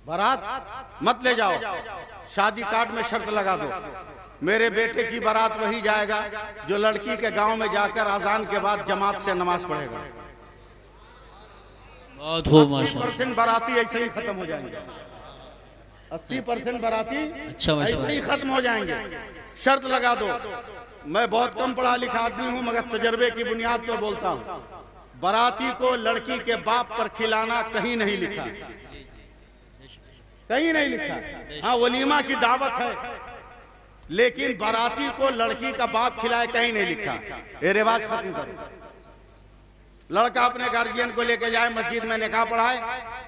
बारात मत ले जाओ। शादी कार्ड में शर्त लगा दो, मेरे बेटे की बारात वही जाएगा जो लड़की के गांव में जाकर अजान के बाद जमात से नमाज पढ़ेगा। 80% बाराती ऐसे ही खत्म हो जाएंगे, 80% बाराती ऐसे ही खत्म हो जाएंगे। शर्त लगा दो। मैं बहुत कम पढ़ा लिखा आदमी हूं मगर तजर्बे की बुनियाद पर बोलता हूं। बाराती को लड़की के बाप पर खिलाना कहीं नहीं लिखा, कहीं नहीं लिखा। हाँ, वलीमा की दावत है लेकिन बाराती को लड़की का बाप खिलाए कहीं नहीं लिखा। ये रिवाज खत्म करो, लड़का अपने गार्जियन को लेके जाए मस्जिद में निकाह पढ़ाए,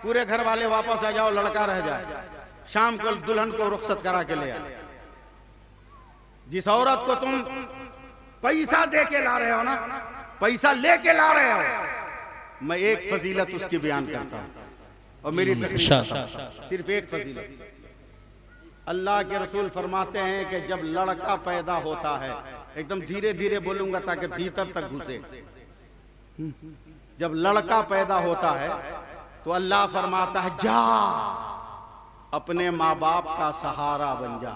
पूरे घर वाले वापस आ जाओ, लड़का रह जाए, शाम को दुल्हन को रुखसत करा के ले आए। जिस औरत को तुम पैसा दे के ला रहे हो ना, पैसा लेके ला रहे हो, मैं एक फजीलत उसकी बयान करता हूं और मेरी तकरीर सिर्फ एक फजीलत। अल्लाह के रसूल फरमाते हैं कि जब लड़का पैदा होता है, एकदम धीरे धीरे बोलूंगा ताकि भीतर तक घुसे, जब लड़का पैदा होता है तो अल्लाह फरमाता है जा अपने माँ बाप का सहारा बन जा।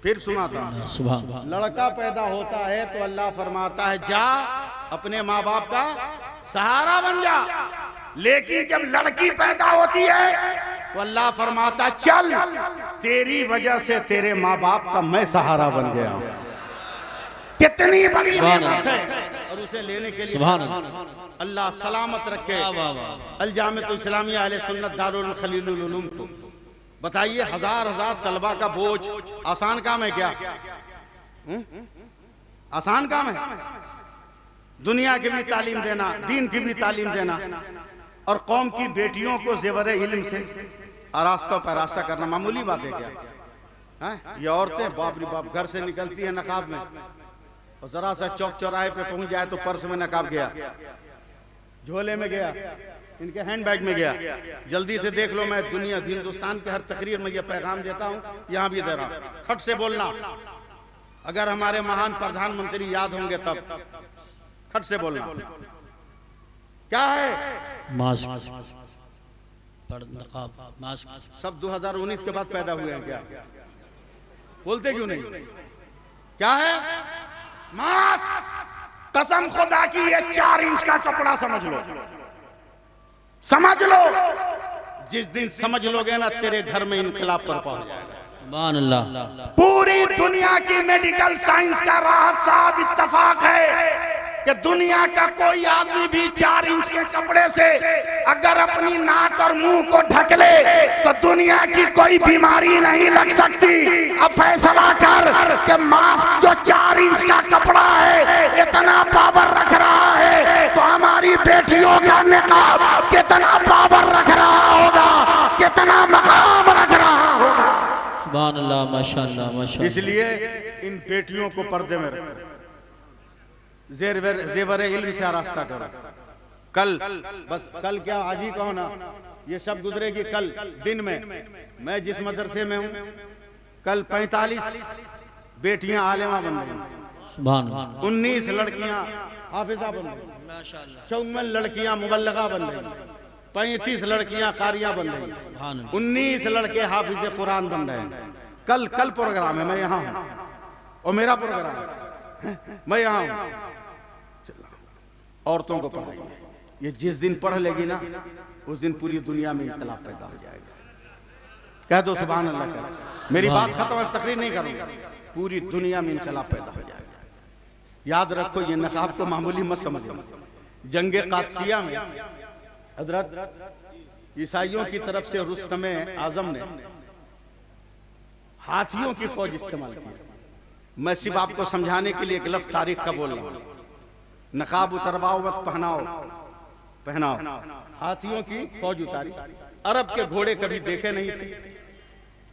फिर सुनाता हूं, लड़का पैदा होता है तो अल्लाह फरमाता है जा अपने माँ बाप का सहारा बन जा। लेकिन जब लड़की पैदा होती है तो अल्लाह फरमाता चल तेरी वजह से तेरे माँ बाप का मैं सहारा बन गया हूं। कितनी बड़ी नेमत है, और उसे लेने के लिए अल्लाह सलामत रखे अल जामिअतुल इस्लामिया अहले सुन्नत दारुल खलीलुल उलूम को। बताइए, हजार हजार तलबा का बोझ आसान काम है क्या? आसान काम है? दुनिया की भी तालीम देना, दीन की भी तालीम देना, और कौम की बेटियों को जेवरे इल्म से रास्तों पर रास्ता करना मामूली बात है क्या? ये औरतें बाप रे बाप घर से निकलती है नकाब में, और जरा सा चौक चौराहे पे पहुंच जाए तो पर्स में नकाब गया, झोले में गया, इनके हैंडबैग में गया। जल्दी से देख लो, मैं दुनिया हिंदुस्तान के हर तकरीर में यह पैगाम देता हूं, यहां भी दे रहा हूं, खट से बोलना। अगर हमारे महान प्रधानमंत्री याद होंगे तब खट से बोलना। क्या है? मास्क, मास्क सब 2019 के बाद पैदा हुए हैं क्या? बोलते क्यों नहीं? क्या है? मास्क। कसम खुदा की ये 4 इंच का कपड़ा समझ लो, समझ लो। जिस दिन समझ लोगे ना, तेरे घर में इनकलाब पर पहुंच जाएगा। सुभान अल्लाह। पूरी दुनिया की मेडिकल साइंस का राहत साहब इत्तफाक है कि दुनिया का कोई आदमी भी 4 इंच के कपड़े से अगर अपनी नाक और मुंह को ढक ले तो दुनिया की कोई बीमारी नहीं लग सकती। अब फैसला कर कि मास्क जो 4 इंच का कपड़ा है इतना पावर रख रहा है, तो हमारी बेटियों का निकाब कितना पावर रख रहा होगा, कितना मकाम रख रहा होगा। सुभान अल्लाह, माशाअल्लाह, माशाअल्लाह। इसलिए इन बेटियों को पर्दे में रखो, जेवरे इल्म से रास्ता करो। कल, बस कल क्या, आज ही कहो ना, ये सब गुजरेगी कल दिन में। मैं जिस मदरसे में हूँ, कल 45 बेटियां आलिमा बन रही, 19 लड़कियां हाफिजा बन रही, 54 लड़कियां मुबल्लगा बन रही, 35 लड़कियां कारियां बन रही, 19 लड़के हाफिज कुरान बन रहे हैं। कल प्रोग्राम है, मैं यहाँ हूँ और मेरा प्रोग्राम है, मैं यहाँ हूँ। औरतों को पढ़ाइए, ये जिस दिन पढ़ लेगी ना, उस दिन पूरी दुनिया में इनकलाब पैदा हो जाएगा। कह दो सुभान अल्लाह। कर मेरी बात खत्म है, तकरीर नहीं करूंगा। पूरी दुनिया में इनकलाब पैदा हो जाएगा। याद रखो, ये नकाब को मामूली मत समझो। जंगे कादसिया में हजरत ईसाइयों की तरफ से रुस्तम आजम ने हाथियों की फौज इस्तेमाल की। मैं सिर्फ आपको समझाने के लिए एक लफ्ज़ तारीख का बोल रहा हूं। नकाब उतरवाओ मत पहनाओ। हाथियों की फौज उतारी। अरब के घोड़े कभी देखे नहीं थे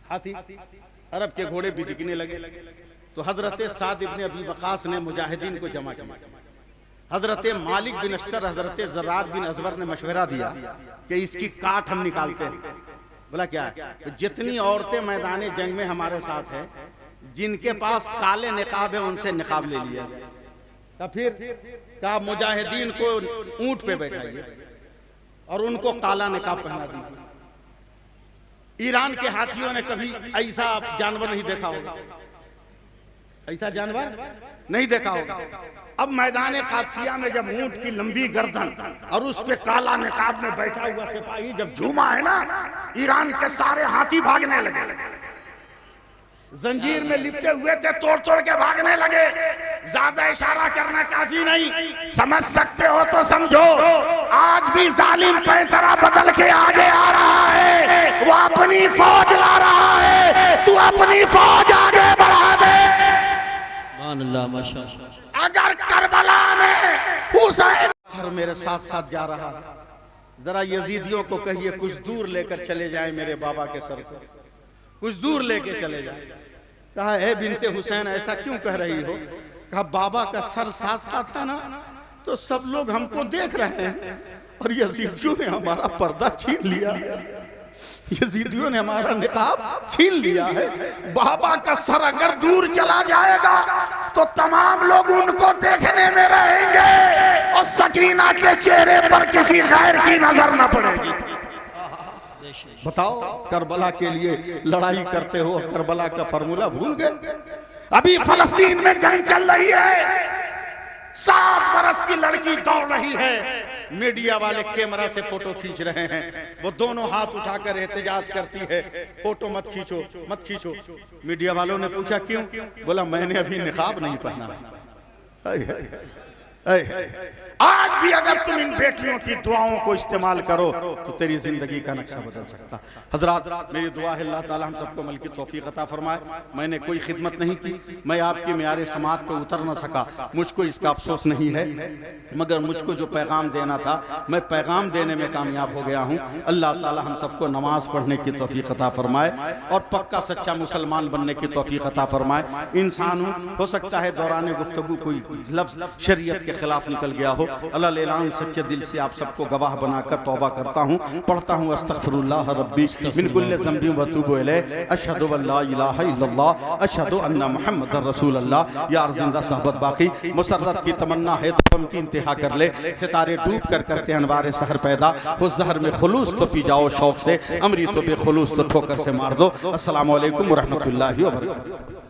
हाथी, अरब के घोड़े भी दिखने लगे। तो हजरत साद इब्ने अबी वकास ने मुजाहिदीन को जमा किया। हजरत मालिक बिन अश्तर, हजरत ज़र्रात बिन अज़वर ने मशवरा दिया कि इसकी काट हम निकालते हैं। बोला क्या है? तो जितनी औरतें मैदान जंग में हमारे साथ हैं, जिनके पास काले निकाब है उनसे निकाब ले लिया। तो फिर क्या, मुजाहिदीन को ऊंट पे बैठाइए और उनको काला निकाब पहना दीजिए। ईरान के हाथियों ने कभी ऐसा जानवर नहीं देखा होगा, ऐसा जानवर नहीं देखा होगा। अब मैदान कादसिया में जब ऊंट की लंबी गर्दन और उस पे काला निकाब में बैठा हुआ सिपाही जब झूमा है ना, ईरान के सारे हाथी भागने लगे। जंजीर में लिपटे हुए थे, तोड़ तोड़ के भागने लगे। ज्यादा इशारा करना काफी नहीं, समझ सकते हो तो समझो। आज भी जालिम पैंतरा बदल के आगे आ रहा है, वो अपनी फौज ला रहा है, तू अपनी फौज आगे बढ़ा दे। अल्लाह माशाअल्लाह। अगर करबला में हुसैन। सर मेरे साथ साथ जा रहा, जरा यजीदियों को कहिए कुछ दूर लेकर चले जाएं मेरे बाबा के सर को, कुछ दूर लेके चले जाएं। कहा ए बिनते हुसैन ऐसा क्यों कह रही हो? कहा बाबा का सर साथ साथ है ना, तो सब लोग हमको देख रहे हैं और यजीदियों ने हमारा पर्दा छीन लिया, यजीदियों ने हमारा निकाब छीन लिया है। बाबा का सर अगर दूर चला जाएगा तो तमाम लोग उनको देखने में रहेंगे और सकीना के चेहरे पर किसी गैर की नजर न पड़ेगी। बताओ, करबला के लिए लड़ाई करते हो, करबला का फार्मूला भूल गए? अभी फलस्तीन में जंग चल रही है, 7 बरस की लड़की दौड़ रही है, मीडिया वाले कैमरा से फोटो खींच रहे हैं, वो दोनों हाथ उठाकर एहतजाज करती है, फोटो मत खींचो मत खींचो। मीडिया वालों ने पूछा क्यों? बोला मैंने अभी निकाब नहीं पहना। आज भी अगर तुम इन बेटियों की दुआओं को इस्तेमाल करो तो तेरी जिंदगी का नक्शा बदल सकता। हजरात मेरी दुआ है अल्लाह ताला हम सबको मल की तौफीक अता फरमाए। मैंने कोई खिदमत नहीं की, मैं आपकी म्यारे समात पे उतर न सका, मुझको इसका अफसोस नहीं है, मगर मुझको जो पैगाम देना था मैं पैगाम देने में कामयाब हो गया हूँ। अल्लाह ताला हम सबको नमाज पढ़ने की तौफीक अता फरमाए और पक्का सच्चा मुसलमान बनने की तौफीक अता फरमाए। इंसान हो सकता है दौरान गुफ्तगू कोई लफ्ज शरीयत के खिलाफ निकल गया हो, अल्लाह लेलान सच्चे दिल से आप सबको गवाह बनाकर तौबा करता हूँ, पढ़ता हूँ अस्तगफिरुल्लाह रब्बी मिन कुल्लि ज़ंबि व अतूबु इलैह, अशहदु अल्ला इलाहा इल्लल्लाह, अशहदु अन्ना मुहम्मदर रसूलुल्लाह। यार जिंदा सहबत बाकी, मुसर्रत की तमन्ना है तो हम की इंतहा कर ले, सितारे डूब कर करते अनवार सहर पैदा, हो जहर में खुलूस तो पी जाओ शौक से, अमरी तो बेखुलूस तो ठोकर से मार दो। अस्सलामु अलैकुम व रहमतुल्लाहि व बरकातहू।